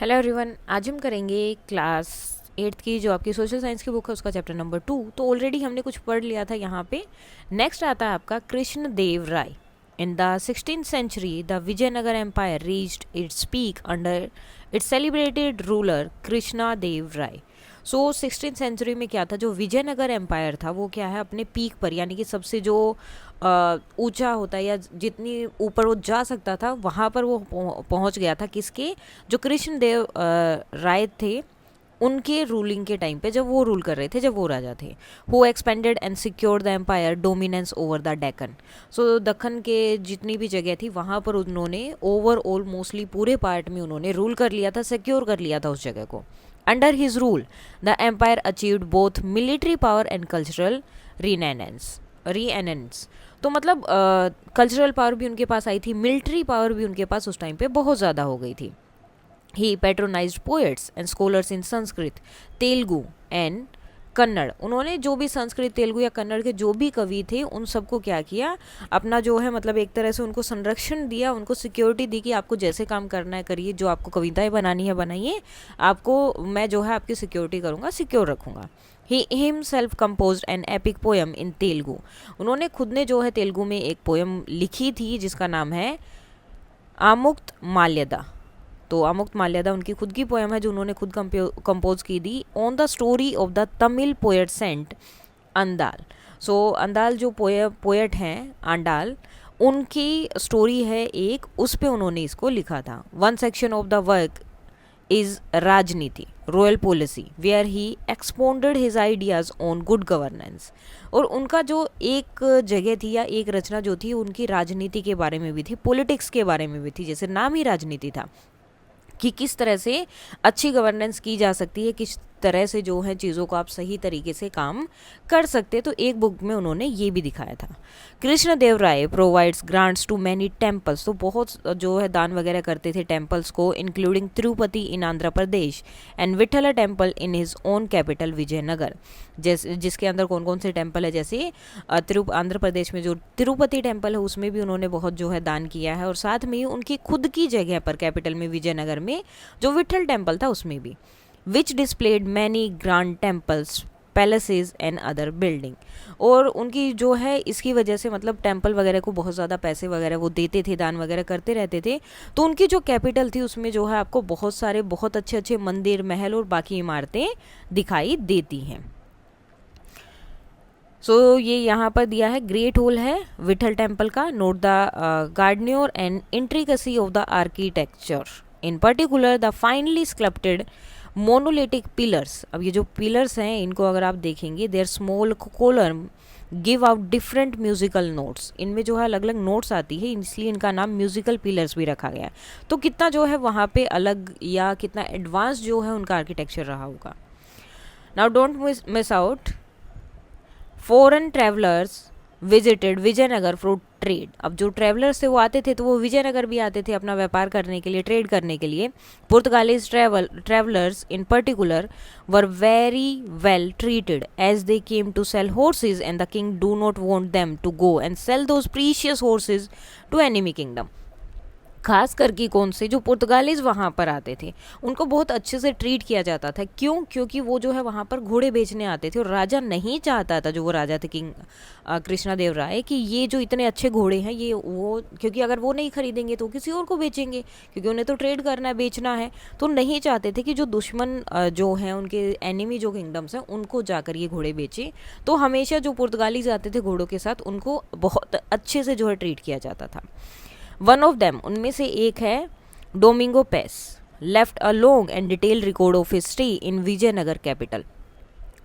Hello everyone, आज हम करेंगे क्लास 8th की जो आपकी सोशल साइंस की बुक है उसका चैप्टर नंबर 2। तो ऑलरेडी हमने कुछ पढ़ लिया था यहाँ पे। नेक्स्ट आता है आपका Krishna Deva Raya. In the 16th century the Vijayanagara empire reached its peak under its celebrated ruler Krishna Deva Raya. So 16th century में क्या था, जो विजयनगर एम्पायर था वो क्या है अपने पीक पर, यानी कि सबसे जो ऊंचा होता है या जितनी ऊपर वो जा सकता था वहाँ पर वो पहुँच गया था। किसके? जो कृष्णदेव राय थे उनके रूलिंग के टाइम पे, जब वो रूल कर रहे थे, जब वो राजा थे। Who expanded and secured the empire dominance over the Deccan. So Deccan के जितनी भी जगह थी वहाँ पर उन्होंने ओवरऑल मोस्टली पूरे पार्ट में उन्होंने रूल कर लिया था, सिक्योर कर लिया था उस जगह को। Under his rule the empire achieved both military power and cultural renaissance. तो मतलब कल्चरल पावर भी उनके पास आई थी, मिलिट्री पावर भी उनके पास उस टाइम पे बहुत ज़्यादा हो गई थी। He patronized poets and scholars in Sanskrit, Telugu and Kannada. उन्होंने जो भी संस्कृत, तेलुगु या कन्नड़ के जो भी कवि थे उन सबको क्या किया, अपना जो है मतलब एक तरह से उनको संरक्षण दिया, उनको सिक्योरिटी दी कि आपको जैसे काम करना है करिए, जो आपको कविताएं बनानी है बनाइए, आपको मैं जो है आपकी सिक्योरिटी करूँगा, सिक्योर रखूँगा। He himself composed an epic poem in Telugu. उन्होंने खुद ने जो है तेलुगु में एक पोएम लिखी थी जिसका नाम है आमुक्त माल्यदा। तो आमुक्त माल्यदा उनकी खुद की पोएम है जो उन्होंने खुद कंपोज की थी on the story of the Tamil poet saint Andal. So Andal जो पोएट हैं आंडाल, उनकी स्टोरी है एक, उस पे उन्होंने इसको लिखा था। One section of the work is rajaniti royal policy where he expounded his ideas on good governance. और उनका जो एक जगह थी या एक रचना जो थी उनकी राजनीति के बारे में भी थी, पॉलिटिक्स के बारे में भी थी, जैसे नाम ही राजनीति था कि किस तरह से अच्छी गवर्नेंस की जा सकती है, किस तरह से जो है चीज़ों को आप सही तरीके से काम कर सकते। तो एक बुक में उन्होंने ये भी दिखाया था। Krishna Deva Raya provides grants to many temples. तो बहुत जो है दान वगैरह करते थे टेम्पल्स को, including Tirupati in Andhra Pradesh and Vitthala temple in his own capital Vijayanagar. जैसे जिसके अंदर कौन कौन से टेम्पल है, जैसे आंध्र प्रदेश में जो तिरुपति टेम्पल है उसमें भी उन्होंने बहुत जो है दान किया है, और साथ में ही उनकी खुद की जगह पर कैपिटल में विजयनगर में जो विठल टेम्पल था उसमें भी, which displayed many grand temples palaces and other building. और उनकी जो है इसकी वजह से मतलब टेम्पल वगैरह को बहुत ज़्यादा पैसे वगैरह वो देते थे, दान वगैरह करते रहते थे। तो उनकी जो कैपिटल थी उसमें जो है आपको बहुत सारे बहुत अच्छे अच्छे मंदिर, महल और बाकी इमारतें दिखाई देती हैं। सो ये यहाँ पर दिया है, ग्रेट होल है विठल टेम्पल का। Note the grandeur and intricacy of the architecture, in particular the finely sculpted monolithic pillars. अब ये जो पिलर्स हैं इनको अगर आप देखेंगे, their small column give out different musical notes. इनमें जो है अलग अलग नोट्स आती है, इसलिए इनका नाम म्यूजिकल पिलर्स भी रखा गया है। तो कितना जो है वहाँ पे अलग या कितना एडवांस जो है उनका आर्किटेक्चर रहा होगा। Now don't miss out, foreign travellers visited Vijayanagar for trade. अब जो ट्रैवलर्स थे वो आते थे तो वो विजयनगर भी आते थे अपना व्यापार करने के लिए, ट्रेड करने के लिए। Portuguese travellers in particular were very well treated as they came to sell horses and the king do not want them to go and sell those precious horses to enemy kingdom. खास करके कौन से जो पुर्तगालीज वहाँ पर आते थे उनको बहुत अच्छे से ट्रीट किया जाता था। क्यों? क्योंकि वो जो है वहाँ पर घोड़े बेचने आते थे और राजा नहीं चाहता था, जो वो राजा थे किंग कृष्णा देव राय, कि ये जो इतने अच्छे घोड़े हैं ये वो, क्योंकि अगर वो नहीं खरीदेंगे तो किसी और को बेचेंगे, क्योंकि उन्हें तो ट्रेड करना है, बेचना है। तो नहीं चाहते थे कि जो दुश्मन जो हैं उनके एनिमी जो किंगडम्स हैं उनको जाकर ये घोड़े बेचे। तो हमेशा जो पुर्तगालीज आते थे घोड़ों के साथ उनको बहुत अच्छे से जो है ट्रीट किया जाता था। वन ऑफ देम, उनमें से एक है Domingo Paes, left a long and detail record of his stay in Vijayanagar capital.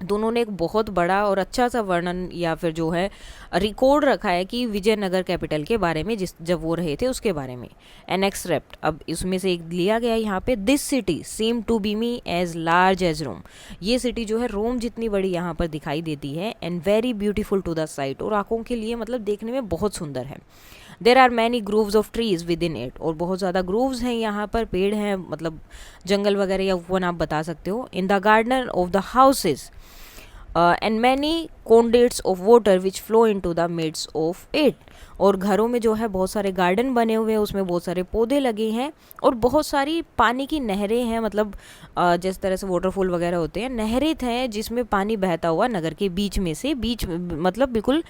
तो उन्होंने एक बहुत बड़ा और अच्छा सा वर्णन या फिर जो है रिकॉर्ड रखा है कि विजयनगर कैपिटल के बारे में, जिस जब वो रहे थे उसके बारे में। एन एक्सट्रैक्ट, अब इसमें से एक लिया गया यहाँ पे, this city seem to be me as large as Rome. ये सिटी जो है रोम जितनी बड़ी यहाँ पर दिखाई देती है, and very beautiful to the site, और आंखों के लिए मतलब देखने में बहुत सुंदर है। There are many groves of trees within it, और बहुत ज़्यादा ग्रूव्स हैं यहाँ पर, पेड़ हैं, मतलब जंगल वगैरह या वन आप बता सकते हो। In the garden of the houses and many conduits of water which flow into the midst of it. और घरों में जो है बहुत सारे गार्डन बने हुए हैं, उसमें बहुत सारे पौधे लगे हैं और बहुत सारी पानी की नहरें हैं, मतलब जिस तरह से वाटरफॉल वगैरह होते हैं, नहरें हैं जिसमें पानी बहता हुआ नगर के बीच में से, मतलब बिल्कुल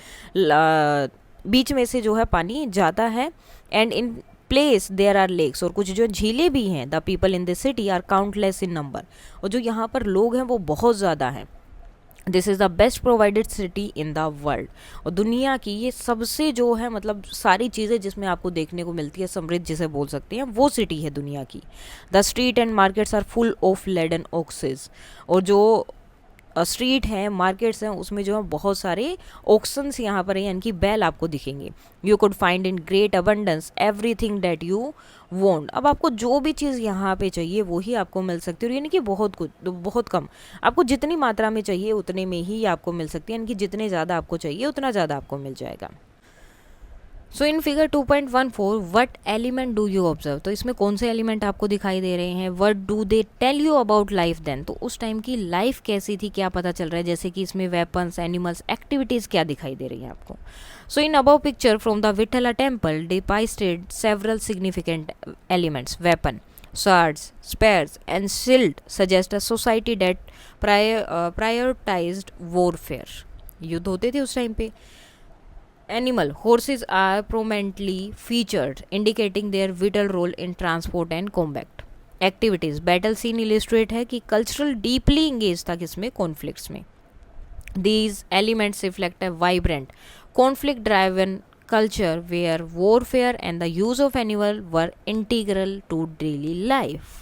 बीच में से जो है पानी जाता है। And in place there are lakes, और कुछ जो झीलें भी हैं। The people in this city are countless in number, और जो यहाँ पर लोग हैं वो बहुत ज़्यादा हैं। This is the best provided city in the world, और दुनिया की ये सबसे जो है मतलब सारी चीज़ें जिसमें आपको देखने को मिलती है, समृद्ध जिसे बोल सकते हैं, वो सिटी है दुनिया की। The street and markets are full of laden oxes, और जो स्ट्रीट हैं, मार्केट्स हैं, उसमें जो है बहुत सारे ऑक्शंस यहाँ पर हैं, यानी कि बैल आपको दिखेंगे। You could find in great abundance everything that you want. अब आपको जो भी चीज़ यहाँ पे चाहिए वही आपको मिल सकती है, और यानी कि बहुत कुछ, बहुत कम, आपको जितनी मात्रा में चाहिए उतने में ही आपको मिल सकती है, यानी कि जितने ज़्यादा आपको चाहिए उतना ज़्यादा आपको मिल जाएगा। So in figure 2.14 what element do you observe, तो इसमें कौन से एलिमेंट आपको दिखाई दे रहे हैं। What do they tell you about life then, तो उस टाइम की लाइफ कैसी थी, क्या पता चल रहा है, जैसे कि इसमें वेपन्स, एनिमल्स, एक्टिविटीज़ क्या दिखाई दे रही हैं आपको। So in above picture from the Vitthala temple depicted several significant elements, weapon, swords, spears, and shield suggest a society that prioritized warfare. युद्ध होते थे उस टाइम पे। Animal, horses are prominently featured, indicating their vital role in transport and combat. Activities, battle scene illustrate है कि cultural deeply engaged था किसमें, conflicts में. These elements reflect a vibrant, conflict-driven culture where warfare and the use of animal were integral to daily life.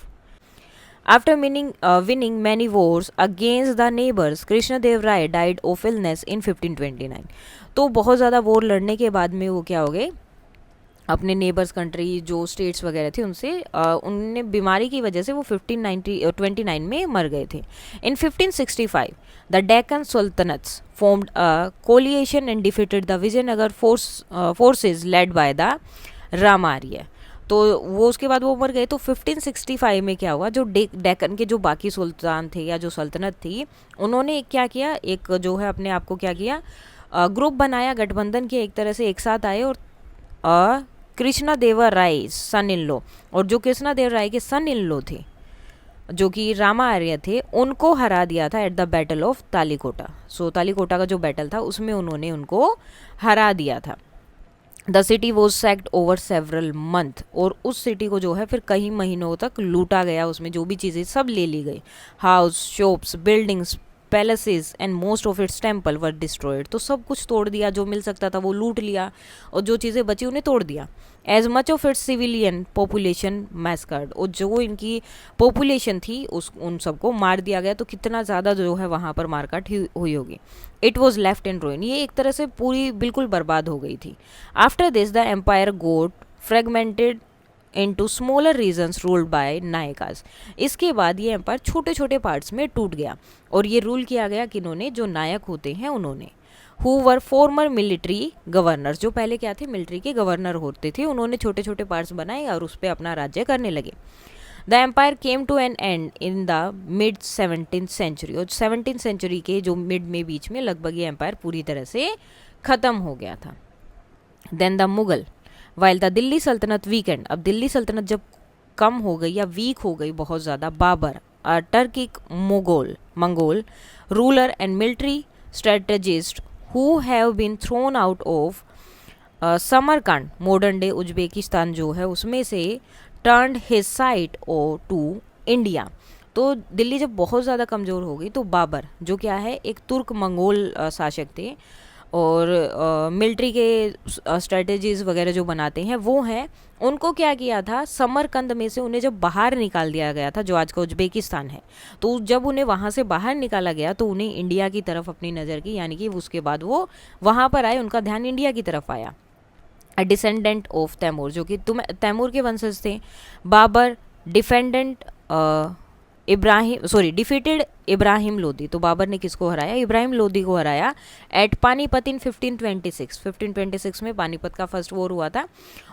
After winning many wars against the neighbors, Krishnadev Rai died of illness in 1529. तो बहुत ज़्यादा war लड़ने के बाद में वो क्या हो गए, अपने नेबर्स कंट्री जो स्टेट्स वगैरह थे उनसे उनने बीमारी की वजह से वो 1529 में मर गए थे। In 1565 the Deccan sultanates formed a coalition and defeated the Vijayanagar forces led by the Ramaraya. तो वो उसके बाद वो मर गए। तो 1565 में क्या हुआ, जो डेक्कन के जो बाकी सुल्तान थे या जो सल्तनत थी, उन्होंने क्या किया, एक जो है अपने आप को क्या किया, ग्रुप बनाया, गठबंधन के, एक तरह से एक साथ आए और कृष्णदेव राय सन इन लॉ, और जो कृष्णदेव राय के सन इन लॉ थे जो कि रामार्य थे, उनको हरा दिया था at the battle of Talikota. So Talikota का जो बैटल था उसमें उन्होंने उनको हरा दिया था। The city was sacked over several month, और उस सिटी को जो है फिर कई महीनों तक लूटा गया, उसमें जो भी चीज़ें सब ले ली गई। House, shops, buildings, palaces and most of its temple were destroyed. तो सब कुछ तोड़ दिया, जो मिल सकता था वो लूट लिया, और जो चीज़ें बची उन्हें तोड़ दिया। As much of its civilian population massacred, और जो इनकी पॉपुलेशन थी उन सबको मार दिया गया। तो कितना ज़्यादा जो है वहाँ पर मारकाट हुई होगी। इट वॉज लेफ्ट इन रूइन, ये एक तरह से पूरी बिल्कुल बर्बाद हो गई थी। After this the empire got fragmented into smaller regions ruled by Nayakas. इसके बाद ये एम्पायर छोटे छोटे पार्ट्स में टूट गया, और ये रूल किया गया किन्होंने, जो नायक होते हैं उन्होंने। Who were farmer military governor, जो पहले क्या थे, मिलिट्री के गवर्नर होते थे, उन्होंने छोटे छोटे पार्ट्स बनाए और उस पर अपना राज्य करने लगे। The empire came to an end in the mid 17th century, और 17th सेंचुरी के जो मिड में बीच में लगभग ये एम्पायर पूरी तरह से ख़त्म हो गया था। Then the Mughal, while the Delhi sultanate weakened, अब दिल्ली सल्तनत जब कम हो गई या वीक हो गई बहुत ज़्यादा, Babur a Turkic Mongol ruler and military strategist who have been thrown out of Samarkand, modern day Uzbekistan जो है उसमें से, turned his sight to India. तो दिल्ली जब बहुत ज़्यादा कमज़ोर हो गई तो बाबर जो क्या है, एक तुर्क मंगोल शासक थे, और मिलिट्री के स्ट्रेटजीज़ वगैरह जो बनाते हैं वो हैं, उनको क्या किया था, समरकंद में से उन्हें जब बाहर निकाल दिया गया था, जो आज का उज्बेकिस्तान है, तो जब उन्हें वहाँ से बाहर निकाला गया तो उन्हें इंडिया की तरफ अपनी नज़र की, यानी कि उसके बाद वो वहाँ पर आए, उनका ध्यान इंडिया की तरफ आया। अ डिसेंडेंट ऑफ तैमूर, जो कि तैमूर के वंशज थे। बाबर डिफीटेड इब्राहिम लोदी, तो बाबर ने किसको हराया, इब्राहिम लोदी को हराया एट पानीपत इन 1526 में पानीपत का फर्स्ट वॉर हुआ था,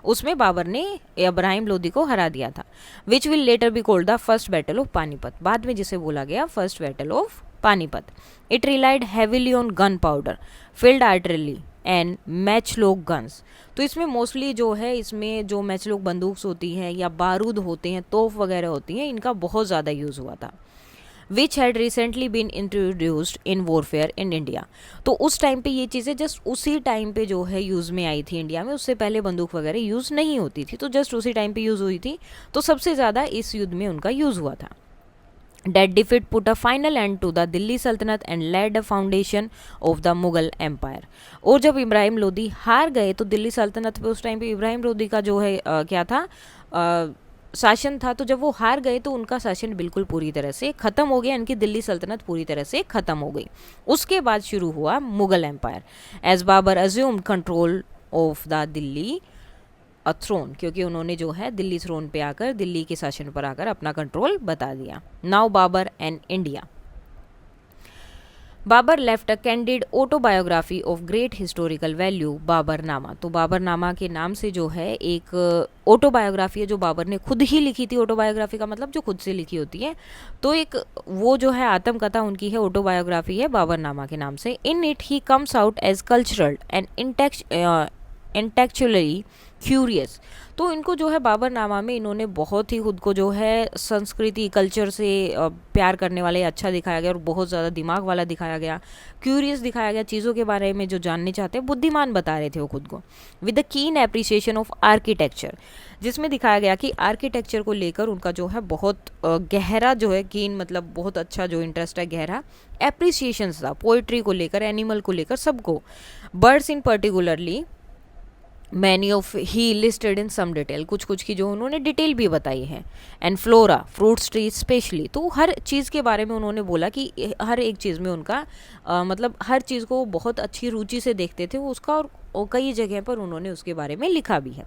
उसमें बाबर ने इब्राहिम लोदी को हरा दिया था। Which will later be called the first battle of Panipat, बाद में जिसे बोला गया first battle of Panipat. It relied heavily on gunpowder, field artillery and matchlock guns. तो इसमें मोस्टली जो है, इसमें जो मैचलोक बंदूक होती हैं या बारूद होते हैं, तोप वगैरह होती हैं, इनका बहुत ज़्यादा यूज़ हुआ था. Which had recently been introduced in warfare in India. तो उस टाइम पे ये चीज़ें जस्ट उसी टाइम पे जो है यूज़ में आई थी इंडिया में. उससे पहले बंदूक वगैरह यूज़ नहीं होती थी, तो जस्ट उसी टाइम पे यूज़ हुई थी. तो सबसे ज़्यादा इस युद्ध में उनका यूज़ हुआ था. That defeat put a final end to the Delhi Sultanate and laid a foundation of the Mughal Empire. और जब इब्राहिम लोदी हार गए तो दिल्ली सल्तनत पे उस टाइम पे इब्राहिम लोदी का जो है क्या था, शासन था. तो जब वो हार गए तो उनका शासन बिल्कुल पूरी तरह से ख़त्म हो गया, इनकी दिल्ली सल्तनत पूरी तरह से ख़त्म हो गई. उसके बाद शुरू हुआ Mughal empire as Babur assumed control of the Delhi throne, क्योंकि उन्होंने जो है दिल्ली थ्रोन पे आकर, दिल्ली के शासन पर आकर अपना कंट्रोल बता दिया. Now Babur and India. Babur left a candid autobiography of great historical value, Baburnama. तो बाबरनामा के नाम से जो है एक ऑटोबायोग्राफी है जो बाबर ने खुद ही लिखी थी. ऑटोबायोग्राफी का मतलब जो खुद से लिखी होती है. तो एक वो जो है आत्मकथा उनकी है, ऑटोबायोग्राफी है बाबरनामा के नाम से. In it he comes out as cultural and intellectually curious. तो इनको जो है बाबरनामा में इन्होंने बहुत ही खुद को जो है संस्कृति कल्चर से प्यार करने वाले अच्छा दिखाया गया और बहुत ज़्यादा दिमाग वाला दिखाया गया, क्यूरियस दिखाया गया, चीज़ों के बारे में जो जानने चाहते हैं, बुद्धिमान बता रहे थे वो खुद को. विद द कीन एप्रिसिएशन ऑफ आर्किटेक्चर, जिसमें दिखाया गया कि आर्किटेक्चर को लेकर उनका जो है बहुत गहरा जो है, कीन मतलब बहुत अच्छा जो इंटरेस्ट है, गहरा एप्रिसिएशन था पोइट्री को लेकर, एनिमल को लेकर, सबको. Birds in particularly many of he listed in some detail, कुछ कुछ की जो उन्होंने डिटेल भी बताई है. And flora, fruits tree specially. तो हर चीज़ के बारे में उन्होंने बोला कि हर एक चीज़ में उनका मतलब हर चीज़ को बहुत अच्छी रुचि से देखते थे वो उसका, और कई जगह पर उन्होंने उसके बारे में लिखा भी है.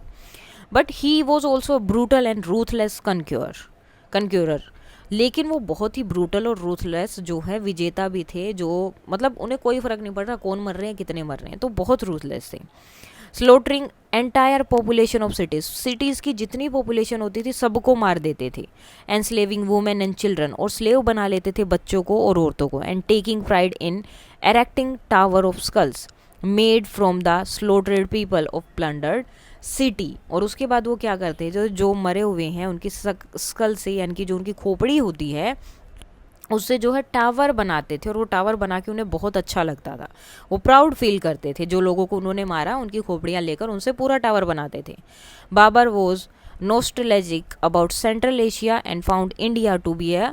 But he was also brutal and ruthless conqueror. लेकिन वो बहुत ही ब्रूटल और रूथलेस जो है विजेता भी थे, जो मतलब उन्हें कोई फ़र्क नहीं पड़ रहा कौन मर रहे हैं कितने मर रहे हैं, तो बहुत रूथलेस थे. Slaughtering entire population of cities की जितनी पॉपुलेशन होती थी सबको मार देते थे. And slaving women and children, और स्लेव बना लेते थे बच्चों को और औरतों को. And taking pride in erecting tower of skulls made from the slaughtered people of plundered city. और उसके बाद वो क्या करते हैं, जो मरे हुए हैं उनकी स्कल से, यानी कि जो उनकी खोपड़ी होती है उससे जो है टावर बनाते थे. और वो टावर बना के उन्हें बहुत अच्छा लगता था, वो प्राउड फील करते थे. जो लोगों को उन्होंने मारा उनकी खोपड़ियाँ लेकर उनसे पूरा टावर बनाते थे. Babur was nostalgic about central Asia and found India to be a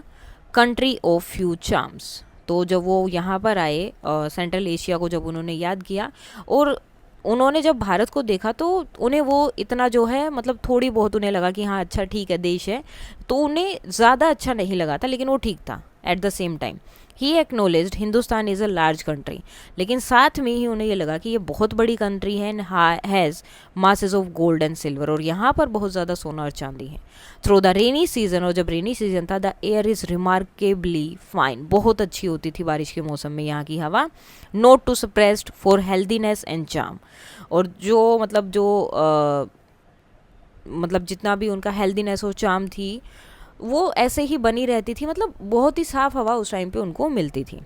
country of few charms. तो जब वो यहाँ पर आए सेंट्रल एशिया को जब उन्होंने याद किया और उन्होंने जब भारत को देखा तो उन्हें वो इतना जो है मतलब थोड़ी बहुत उन्हें लगा कि हाँ अच्छा ठीक है देश है, तो उन्हें ज़्यादा अच्छा नहीं लगा था, लेकिन वो ठीक था. At the same time he acknowledged Hindustan is a large country, लेकिन साथ में ही उन्हें ये लगा कि ये बहुत बड़ी कंट्री है and has masses of gold and silver, और यहाँ पर बहुत ज़्यादा सोना और चांदी है. थ्रू द रेनी सीजन, और जब रेनी सीजन था, the air is remarkably fine, बहुत अच्छी होती थी बारिश के मौसम में यहाँ की हवा. Note to suppressed for healthiness and charm, और जो मतलब जितना भी उनका हेल्दीनेस और चार्म थी वो ऐसे ही बनी रहती थी, मतलब बहुत ही साफ़ हवा उस टाइम पे उनको मिलती थी.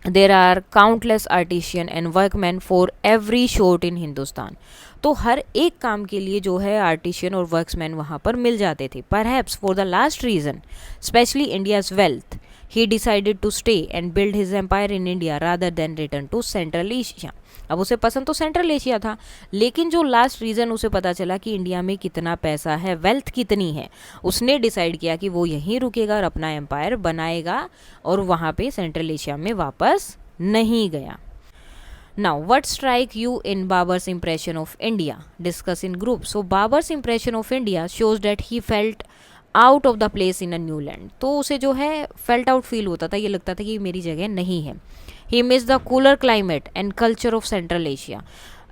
There are countless artisan and workman for every sort in Hindustan. तो हर एक काम के लिए जो है आर्टिशियन और वर्क्समैन वहाँ पर मिल जाते थे. Perhaps for the last reason specially India's wealth he decided to stay and build his empire in India rather than return to central Asia. अब उसे पसंद तो सेंट्रल एशिया था, लेकिन जो लास्ट रीज़न उसे पता चला कि इंडिया में कितना पैसा है, वेल्थ कितनी है, उसने डिसाइड किया कि वो यहीं रुकेगा और अपना एम्पायर बनाएगा, और वहाँ पे सेंट्रल एशिया में वापस नहीं गया. Now, what strike you in Babar's impression of India? Discuss in groups. So, Babar's impression of India shows that he felt out of the place in a new land. तो उसे जो है felt out feel होता था, ये लगता था कि मेरी जगह नहीं है. He missed the cooler climate and culture of Central Asia.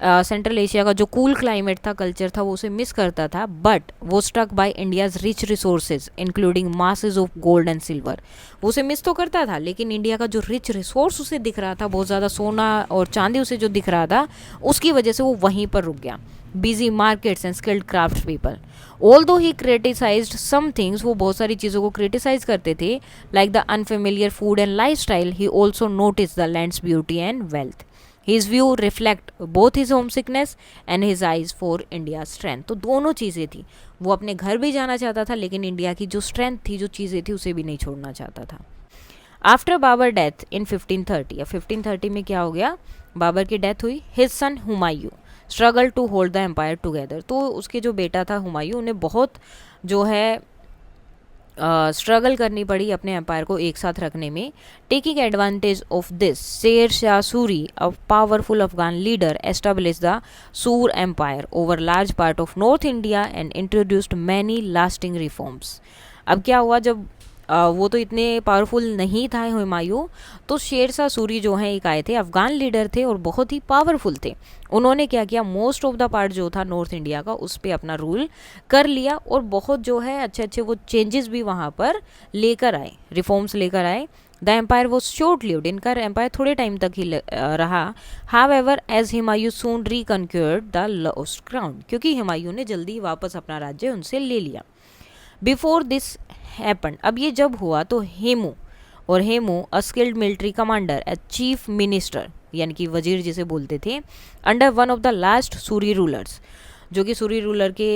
Central Asia का जो कूल क्लाइमेट था, कल्चर था, वो उसे मिस करता था, बट वो struck by India's rich resources including masses of gold and silver. वो उसे मिस तो करता था, लेकिन इंडिया का जो रिच रिसोर्स उसे दिख रहा था, बहुत ज़्यादा सोना और चांदी उसे जो दिख रहा था, उसकी वजह से वो वहीं पर रुक गया। Busy markets and skilled craft people. Although he criticized some things, वो बहुत सारी चीज़ों को क्रिटिसाइज करते थे, like the unfamiliar food and lifestyle, he also notice the land's beauty and wealth. His view reflect both his homesickness and his eyes for India's strength। तो दोनों चीज़ें थी, वो अपने घर भी जाना चाहता था, लेकिन इंडिया की जो स्ट्रेंथ थी, जो चीज़ें थी, उसे भी नहीं छोड़ना चाहता था। आफ्टर बाबर डेथ इन 1530, या 1530 में क्या हो गया, बाबर की डेथ हुई। His son Humayun struggle to hold the empire together. तो उसके जो बेटा था हुमायूं, उन्हें बहुत जो है स्ट्रगल करनी पड़ी अपने एम्पायर को एक साथ रखने में। Taking advantage of this, Sher Shah Suri, a powerful Afghan leader, establish the Sur empire over large part of north India and introduced many lasting reforms. अब क्या हुआ, जब वो तो इतने पावरफुल नहीं था हुमायूं, तो शेर शाह सूरी जो हैं एक आए थे, अफगान लीडर थे और बहुत ही पावरफुल थे। उन्होंने क्या किया, मोस्ट ऑफ द पार्ट जो था नॉर्थ इंडिया का, उस पर अपना रूल कर लिया और बहुत जो है अच्छे अच्छे वो चेंजेस भी वहाँ पर लेकर आए, रिफॉर्म्स लेकर आए। The empire was short lived, इनका एम्पायर थोड़े टाइम तक ही रहा। However as Humayun soon reconquered the lost ground, क्योंकि हुमायूं ने जल्दी वापस अपना राज्य उनसे ले लिया। बिफोर दिस हैपन, अब ये जब हुआ तो हेमू अ skilled military commander, a chief minister, यानी कि वजीर जिसे बोलते थे, under one of the last Suri rulers, जो कि सूरी रूलर के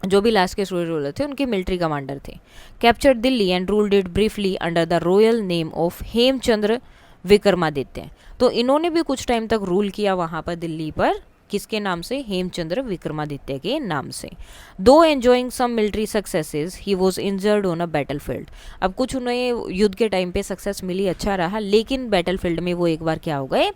जो भी लास्ट के सूरी रूलर थे उनके मिलिट्री कमांडर थे। Capture Delhi and ruled it briefly under the royal name of Hemchandra Vikramaditya. तो इन्होंने भी कुछ टाइम तक रूल किया वहाँ पर दिल्ली पर, किसके नाम से, हेमचंद्र विक्रमादित्य के नाम से। Though enjoying some military successes, he was injured on a battlefield. अब कुछ उन्हें युद्ध के टाइम पे सक्सेस मिली, अच्छा रहा, लेकिन बैटलफील्ड में वो एक बार क्या हो गए,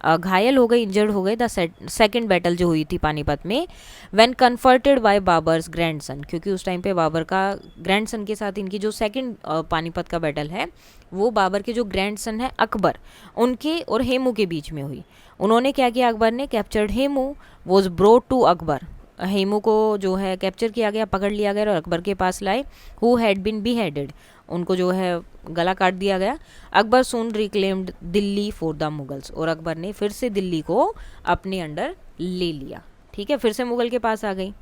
घायल हो गए, इंजर्ड हो गए। द सेकंड बैटल जो हुई थी पानीपत में, व्हेन कन्फर्टेड बाय बाबर्स ग्रैंडसन, क्योंकि उस टाइम पे बाबर का ग्रैंडसन के साथ इनकी जो सेकंड पानीपत का बैटल है, वो बाबर के जो ग्रैंडसन है अकबर, उनके और हेमू के बीच में हुई। उन्होंने क्या किया, अकबर ने captured Hemu, was brought to Akbar, Hemu को जो है कैप्चर किया गया, पकड़ लिया गया और अकबर के पास लाए। हु हैड बीन बीहेडेड, उनको जो है गला काट दिया गया। Akbar soon reclaimed Delhi for the Mughals, और अकबर ने फिर से दिल्ली को अपने अंडर ले लिया। ठीक है, फिर से मुगल के पास आ गई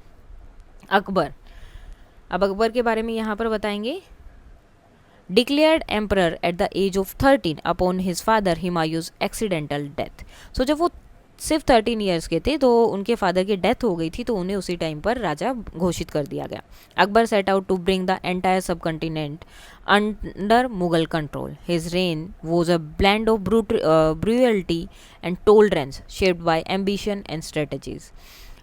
अकबर। अब अकबर के बारे में यहाँ पर बताएंगे। Declared emperor at the age of 13 upon his father Humayun's accidental death. So जब वो सिर्फ 13 ईयर्स के थे तो उनके फादर की डेथ हो गई थी, तो उन्हें उसी टाइम पर राजा घोषित कर दिया गया। Akbar set out to bring the entire subcontinent under Mughal control. His reign was a blend of brutality and tolerance shaped by ambition and strategies.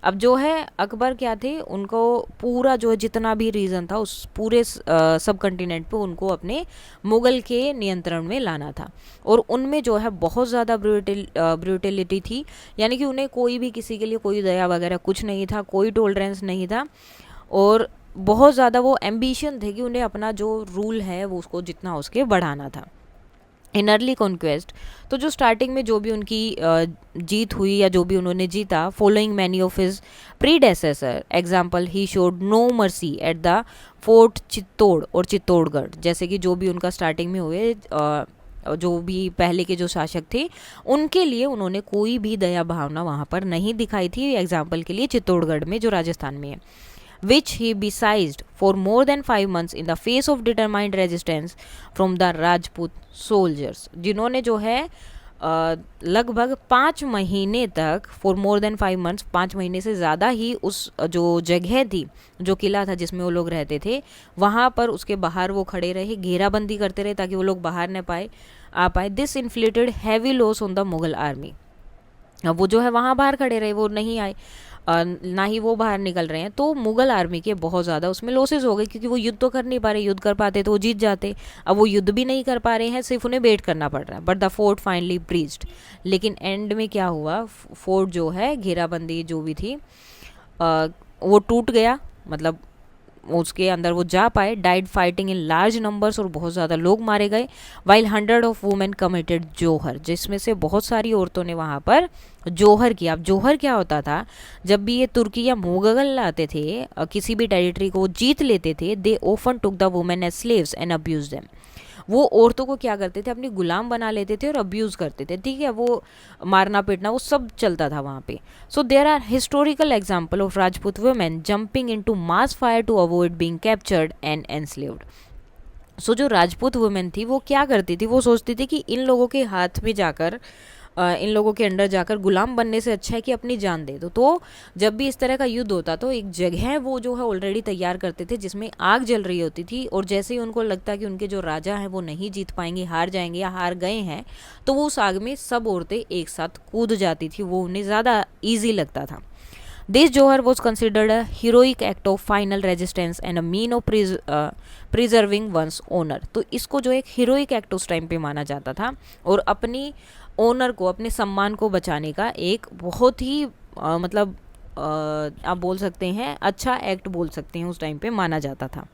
अब जो है अकबर क्या थे, उनको पूरा जो है जितना भी रीजन था उस पूरे सब कंटिनेंट पे उनको अपने मुगल के नियंत्रण में लाना था, और उनमें जो है बहुत ज़्यादा ब्रूटलिटी थी, यानी कि उन्हें कोई भी किसी के लिए कोई दया वगैरह कुछ नहीं था, कोई टॉलरेंस नहीं था, और बहुत ज़्यादा वो एम्बिशन थे कि उन्हें अपना जो रूल है वो उसको जितना हो सके बढ़ाना था। इन अर्ली कॉन्क्वेस्ट, तो जो स्टार्टिंग में जो भी उनकी जीत हुई या जो भी उन्होंने जीता, following many of his predecessor, example he showed no mercy at the fort Chittor और चित्तौड़गढ़, जैसे कि जो भी उनका स्टार्टिंग में हुए जो भी पहले के जो शासक थे उनके लिए उन्होंने कोई भी दया भावना वहाँ पर नहीं दिखाई थी। एग्जाम्पल के लिए चित्तौड़गढ़ में जो राजस्थान में है, which he besieged for more than 5 months in the face of determined resistance from the Rajput soldiers, जिन्होंने जो है लगभग 5 महीने तक, फॉर मोर देन 5 मंथ्स, 5 महीने से ज़्यादा ही उस जो जगह थी, जो किला था जिसमें वो लोग रहते थे, वहाँ पर उसके बाहर वो खड़े रहे, घेराबंदी करते रहे ताकि वो लोग बाहर न आ पाए। This inflicted heavy loss on the Mughal army. अब वो जो है वहाँ बाहर खड़े रहे, वो नहीं आए, ना ही वो बाहर निकल रहे हैं, तो मुगल आर्मी के बहुत ज़्यादा उसमें लॉसेस हो गए, क्योंकि वो युद्ध तो कर नहीं पा रहे, युद्ध कर पाते तो वो जीत जाते, अब वो युद्ध भी नहीं कर पा रहे हैं, सिर्फ उन्हें वेट करना पड़ रहा है। But the fort finally breached, लेकिन एंड में क्या हुआ, फोर्ट जो है घेराबंदी जो भी थी वो टूट गया, मतलब उसके अंदर वो जा पाए, died fighting in large numbers, और बहुत ज़्यादा लोग मारे गए, वाइल 100 ऑफ वुमेन कमिटेड जोहर, जिसमें से बहुत सारी औरतों ने वहाँ पर जोहर किया। अब जोहर क्या होता था, जब भी ये तुर्की या मुगल आते थे किसी भी टेरिटरी को जीत लेते थे, they often took the women as slaves and abuse them. वो औरतों को क्या करते थे, अपनी गुलाम बना लेते थे और अब्यूज़ करते थे, ठीक है, वो मारना पीटना वो सब चलता था वहाँ पे। So there are historical example of Rajput women jumping into mass fire to avoid being captured and enslaved. So जो राजपूत वुमेन थी वो क्या करती थी, वो सोचती थी कि इन लोगों के हाथ में जाकर इन लोगों के अंडर जाकर गुलाम बनने से अच्छा है कि अपनी जान दे दो। तो जब भी इस तरह का युद्ध होता तो एक जगह वो जो है ऑलरेडी तैयार करते थे जिसमें आग जल रही होती थी, और जैसे ही उनको लगता कि उनके जो राजा हैं वो नहीं जीत पाएंगे, हार जाएंगे या हार गए हैं, तो वो उस आग में सब औरतें एक साथ कूद जाती थी, वो उन्हें ज़्यादा ईजी लगता था। This Jauhar was considered a heroic act of final resistance and a mean of preserving one's honour. तो इसको जो एक हीरोइक एक्ट उस टाइम पे माना जाता था, और अपनी ओनर को, अपने सम्मान को बचाने का एक बहुत ही मतलब आप बोल सकते हैं अच्छा एक्ट बोल सकते हैं, उस टाइम पे माना जाता था।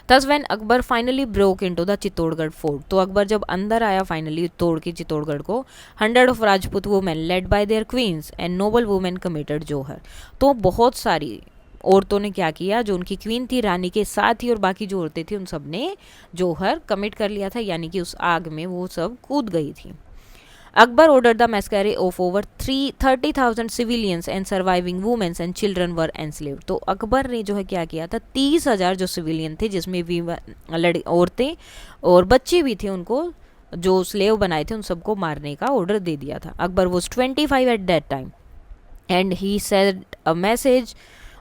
Thus when Akbar finally broke into the Chittorgarh fort, तो अकबर जब अंदर आया फाइनली तोड़ के चित्तौड़गढ़ को, 100 of Rajput women led by their queens and noble women committed jauhar. तो बहुत सारी औरतों ने क्या किया, जो उनकी क्वीन थी, रानी के साथ ही और बाकी जो औरतें थी उन सब ने जोहर कमिट कर लिया था, यानी कि उस आग में वो सब कूद गई थी। Akbar ordered the massacre of over 30,000 civilians and surviving women and children were enslaved। तो अकबर ने जो है क्या किया था, 30,000 जो सिविलियन थे जिसमें भी औरतें और बच्चे भी थे, उनको जो स्लेव बनाए थे उन सबको मारने का ऑर्डर दे दिया था। Akbar was 25 at that time and he said a message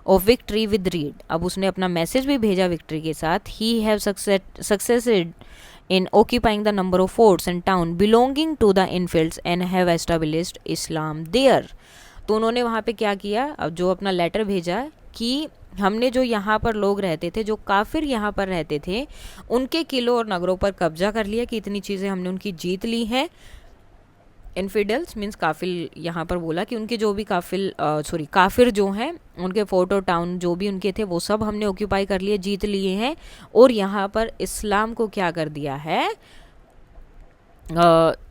of victory with read. अब उसने अपना मैसेज भी भेजा विक्ट्री के साथ। He have succeeded in occupying the number of forts and town belonging to the infidels and have established Islam there। तो उन्होंने वहाँ पे क्या किया, अब जो अपना लेटर भेजा कि हमने जो यहाँ पर लोग रहते थे, जो काफिर यहाँ पर रहते थे, उनके किलों और नगरों पर कब्जा कर लिया, कि इतनी चीज़ें हमने उनकी जीत ली हैं। इन्फिडल्स मीन्स काफिल, यहाँ पर बोला कि उनके जो भी काफिर जो हैं, उनके फोर्ट और टाउन जो भी उनके थे वो सब हमने ऑक्यूपाई कर लिए, जीत लिए हैं, और यहाँ पर इस्लाम को क्या कर दिया है,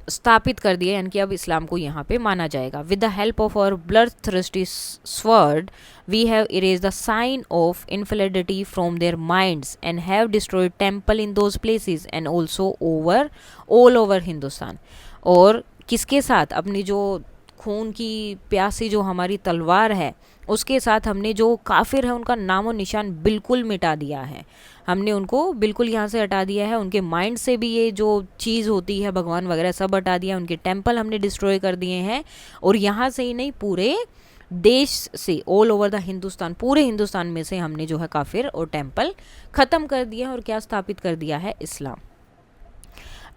स्थापित कर दिया, यानी कि अब इस्लाम को यहाँ पे माना जाएगा। With the help of our blood thirsty sword we have erase the sign of infidelity from their minds and have destroyed temple in those places and also all over Hindustan. और किसके साथ, अपनी जो खून की प्यासी जो हमारी तलवार है उसके साथ हमने जो काफिर है उनका नामो निशान बिल्कुल मिटा दिया है, हमने उनको बिल्कुल यहाँ से हटा दिया है, उनके माइंड से भी ये जो चीज़ होती है भगवान वगैरह सब हटा दिया, उनके टेम्पल हमने डिस्ट्रॉय कर दिए हैं, और यहाँ से ही नहीं पूरे देश से, ऑल ओवर द हिंदुस्तान, पूरे हिंदुस्तान में से हमने जो है काफिर और टेम्पल ख़त्म कर दिया है, और क्या स्थापित कर दिया है, इस्लाम।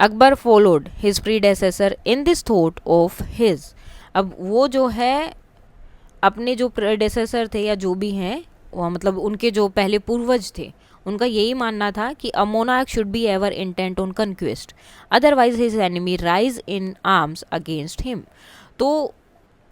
Akbar followed his predecessor in this thought of his. अब वो जो है अपने जो प्रेडेसेसर थे या जो भी हैं, वह मतलब उनके जो पहले पूर्वज थे, उनका यही मानना था कि अ monarch should be ever intent on conquest, otherwise his enemy rise in arms against him. तो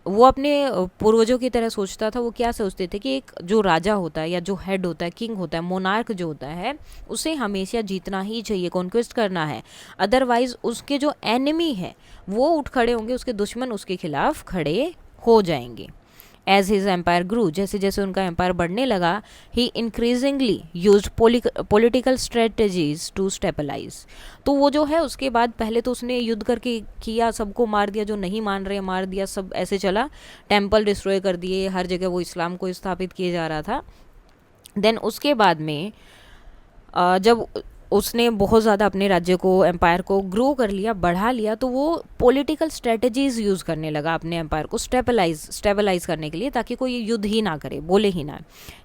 वो अपने पूर्वजों की तरह सोचता था। वो क्या सोचते थे कि एक जो राजा होता है या जो हेड होता है, किंग होता है, मोनार्क जो होता है, उसे हमेशा जीतना ही चाहिए, कॉन्क्वेस्ट करना है, अदरवाइज उसके जो एनिमी है वो उठ खड़े होंगे, उसके दुश्मन उसके खिलाफ खड़े हो जाएंगे। एज हिज एम्पायर ग्रू, जैसे जैसे उनका एम्पायर बढ़ने लगा, he increasingly use political strategies to stabilise. तो वो जो है उसके बाद पहले तो उसने युद्ध करके किया, सबको मार दिया, जो नहीं मान रहे मार दिया, सब ऐसे चला, टेम्पल डिस्ट्रॉय कर दिए, हर जगह वो इस्लाम को स्थापित किए जा रहा था। देन उसके बाद में जब उसने बहुत ज़्यादा अपने राज्य को, एम्पायर को ग्रो कर लिया, बढ़ा लिया, तो वो पॉलिटिकल स्ट्रेटजीज यूज़ करने लगा अपने एम्पायर को स्टेबलाइज करने के लिए, ताकि कोई युद्ध ही ना करे, बोले ही ना।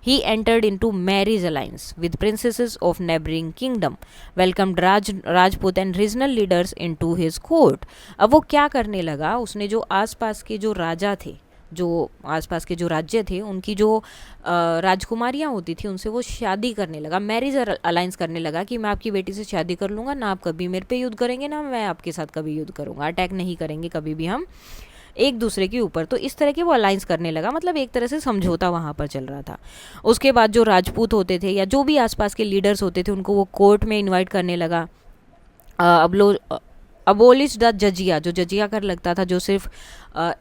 He entered into marriage alliance with princesses of neighbouring kingdom, welcomed Rajput and regional leaders into his court. अब वो क्या करने लगा, उसने जो आसपास के जो राजा थे, जो आसपास के जो राज्य थे, उनकी जो राजकुमारियाँ होती थी उनसे वो शादी करने लगा, मैरिज अलायंस करने लगा, कि मैं आपकी बेटी से शादी कर लूँगा ना, आप कभी मेरे पे युद्ध करेंगे ना मैं आपके साथ कभी युद्ध करूँगा, अटैक नहीं करेंगे कभी भी हम। एक दूसरे के ऊपर। तो इस तरह के वो अलायंस करने लगा, मतलब एक तरह से समझौता वहाँ पर चल रहा था। उसके बाद जो राजपूत होते थे या जो भी आसपास के लीडर्स होते थे उनको वो कोर्ट में इनवाइट करने लगा। अब लोग अबोलिश द जजिया, जो जजिया कर लगता था, जो सिर्फ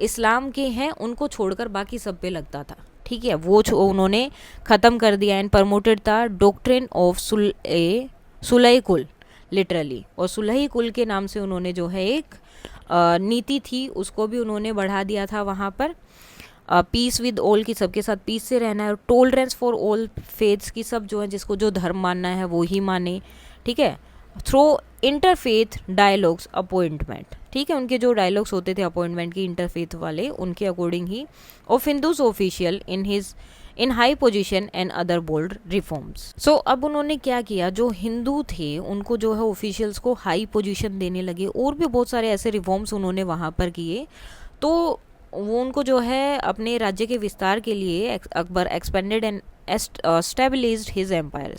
इस्लाम के हैं उनको छोड़कर बाकी सब पे लगता था, ठीक है, वो उन्होंने ख़त्म कर दिया। And promoted the doctrine of sulh kul literally, और सुलह कुल के नाम से उन्होंने जो है एक नीति थी उसको भी उन्होंने बढ़ा दिया था वहाँ पर। पीस विद ऑल की सबके साथ पीस से रहना है, और टोलरेंस फॉर ऑल फेथ्स की सब जो है जिसको जो धर्म मानना है वो ही माने, ठीक है। थ्रो इंटरफेथ डायलॉग्स अपॉइंटमेंट, ठीक है, उनके जो डायलॉग्स होते थे अपॉइंटमेंट की इंटरफेथ वाले उनके according he of Hindus official in high position and other bold reforms. So अब उन्होंने क्या किया, जो हिंदू थे उनको जो है ऑफिशियल्स को हाई पोजीशन देने लगे, और भी बहुत सारे ऐसे रिफॉर्म्स उन्होंने वहाँ पर किए। तो वो उनको जो है अपने राज्य के विस्तार के लिए Akbar expanded and stabilised his empire,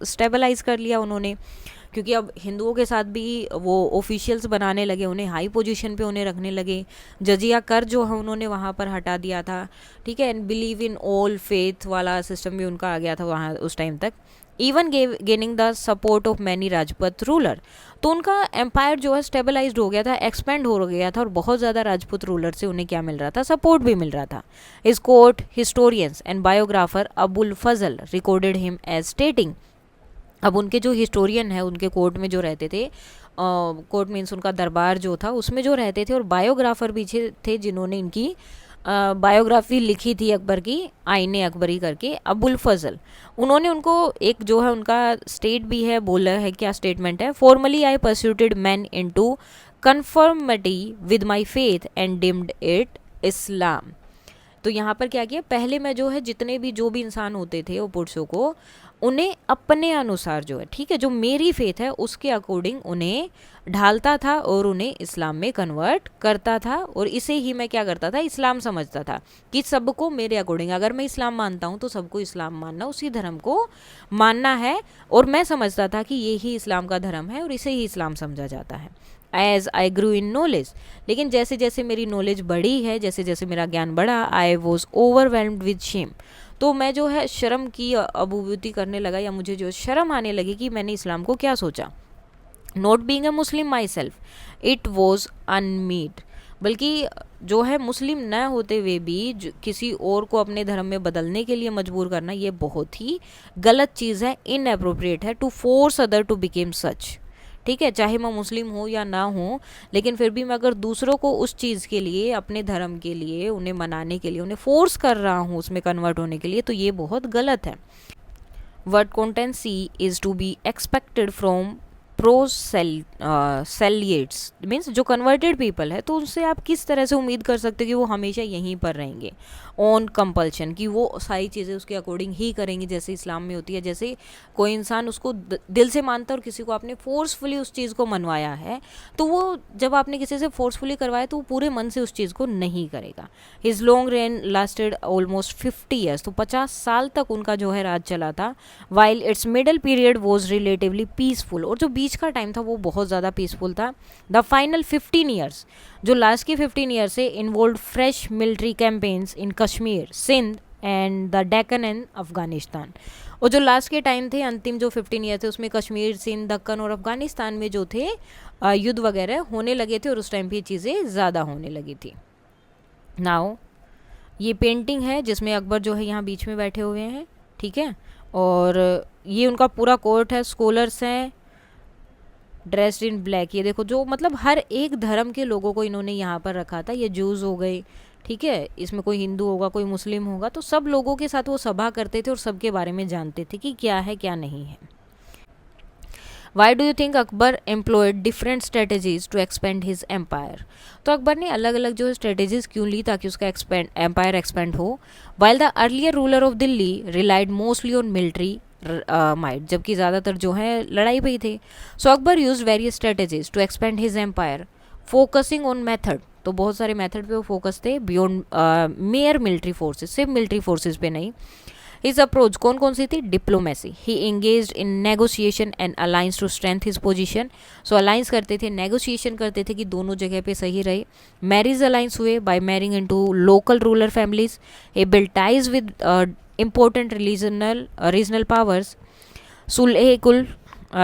stabilise कर लिया उन्होंने, क्योंकि अब हिंदुओं के साथ भी वो ऑफिशियल्स बनाने लगे, उन्हें हाई पोजीशन पे उन्हें रखने लगे। जजिया कर जो है उन्होंने वहाँ पर हटा दिया था, ठीक है। And believe in all faith वाला सिस्टम भी उनका आ गया था वहाँ उस टाइम तक। Even gaining the support of many Rajput ruler, तो उनका एम्पायर जो है स्टेबलाइज्ड हो गया था, एक्सपेंड हो गया था, और बहुत ज़्यादा राजपूत रूलर से उन्हें क्या मिल रहा था, सपोर्ट भी मिल रहा था। His court historians and biographer Abul Fazl recorded him as stating, अब उनके जो हिस्टोरियन है उनके कोर्ट में जो रहते थे, कोर्ट मीन्स उनका दरबार जो था उसमें जो रहते थे, और बायोग्राफर भी थे जिन्होंने इनकी बायोग्राफी लिखी थी अकबर की, आईने अकबरी करके, अबुल फजल, उन्होंने उनको एक जो है उनका स्टेट भी है, बोला है, क्या स्टेटमेंट है, formerly I persecuted men into conformity with my faith and deemed it Islam. तो यहाँ पर क्या किया, पहले मैं जो है जितने भी जो भी इंसान होते थे वो पुरुषों को उन्हें अपने अनुसार जो है, ठीक है, जो मेरी फेथ है उसके अकॉर्डिंग उन्हें ढालता था और उन्हें इस्लाम में कन्वर्ट करता था। और इसे ही मैं क्या करता था, इस्लाम समझता था कि सबको मेरे अकॉर्डिंग, अगर मैं इस्लाम मानता हूँ तो सबको इस्लाम मानना, उसी धर्म को मानना है, और मैं समझता था कि ये ही इस्लाम का धर्म है और इसे ही इस्लाम समझा जाता है। As I Guru in knowledge, लेकिन जैसे जैसे मेरी नॉलेज बढ़ी है, जैसे जैसे मेरा ज्ञान बढ़ा, I was overwhelmed with shame, तो मैं जो है शर्म की अनुभूति करने लगा, या मुझे जो शर्म आने लगी कि मैंने इस्लाम को क्या सोचा। Not being a Muslim myself it was unmeet, बल्कि जो है मुस्लिम न होते हुए भी किसी और को अपने धर्म में बदलने के लिए मजबूर करना, ये बहुत ही गलत चीज़ है, इनअप्रोप्रिएट है, to force other to become such, ठीक है। चाहे मैं मुस्लिम हूँ या ना हूँ, लेकिन फिर भी मैं अगर दूसरों को उस चीज़ के लिए, अपने धर्म के लिए, उन्हें मनाने के लिए उन्हें फोर्स कर रहा हूँ उसमें कन्वर्ट होने के लिए, तो ये बहुत गलत है। What constancy is to be expected from proselytes, means जो कन्वर्टेड पीपल है, तो उनसे आप किस तरह से उम्मीद कर सकते हो कि वो हमेशा यहीं पर रहेंगे ऑन कंपल्शन, कि वो सारी चीज़ें उसके अकॉर्डिंग ही करेंगे जैसे इस्लाम में होती है। जैसे कोई इंसान उसको दिल से मानता है और किसी को आपने फोर्सफुली उस चीज़ को मनवाया है, तो वो जब आपने किसी से फोर्सफुली करवाया तो वो पूरे मन से उस चीज़ को नहीं करेगा। His long rain lasted almost 50 years, तो 50 साल तक उनका जो है राज चला था। While it's middle period was relatively peaceful, और जो बीच का टाइम था वो बहुत ज़्यादा पीसफुल था। द फाइनल 15 ईयर्स, जो लास्ट की 15 ईयर्स से involve fresh military campaigns in Kashmir, Sindh and the Deccan and Afghanistan, और जो लास्ट के टाइम थे, अंतिम जो 15 ईयर थे, उसमें कश्मीर, सिंध, दक्कन और अफगानिस्तान में जो थे युद्ध वगैरह होने लगे थे, और उस टाइम पे चीज़ें ज़्यादा होने लगी थी। नाउ ये पेंटिंग है जिसमें अकबर जो है यहाँ बीच में बैठे हुए हैं, ठीक है, और ये उनका पूरा कोर्ट है, स्कॉलर्स हैं ड्रेस्ड इन ब्लैक, ये देखो जो मतलब हर एक धर्म के लोगों को इन्होंने यहाँ पर रखा था। ये जूस हो गए, ठीक है, इसमें कोई हिंदू होगा, कोई मुस्लिम होगा, तो सब लोगों के साथ वो सभा करते थे और सबके बारे में जानते थे कि क्या है क्या नहीं है। Why do you think Akbar employed different strategies to expand his empire, तो अकबर ने अलग अलग जो स्ट्रेटेजीज क्यों ली ताकि उसका एम्पायर एक्सपेंड हो। While the earlier ruler of Delhi relied mostly on military might, जबकि ज़्यादातर जो है लड़ाई पे ही थे। So Akbar use various strategies to expand his empire focusing on method, तो बहुत सारे मेथड पे वो फोकस थे, बियॉन्ड मेयर मिलिट्री फोर्सेस, सिर्फ मिलिट्री फोर्सेस पे नहीं। हिज अप्रोच कौन कौन सी थी? Diplomacy, he engaged in negotiation and alliance to strength his position, so alliance करते थे, नेगोशिएशन करते थे कि दोनों जगह पे सही रहे। मैरिज अलाइंस हुए by marrying into local ruler families, he built ties with important regional powers. Sulhekul,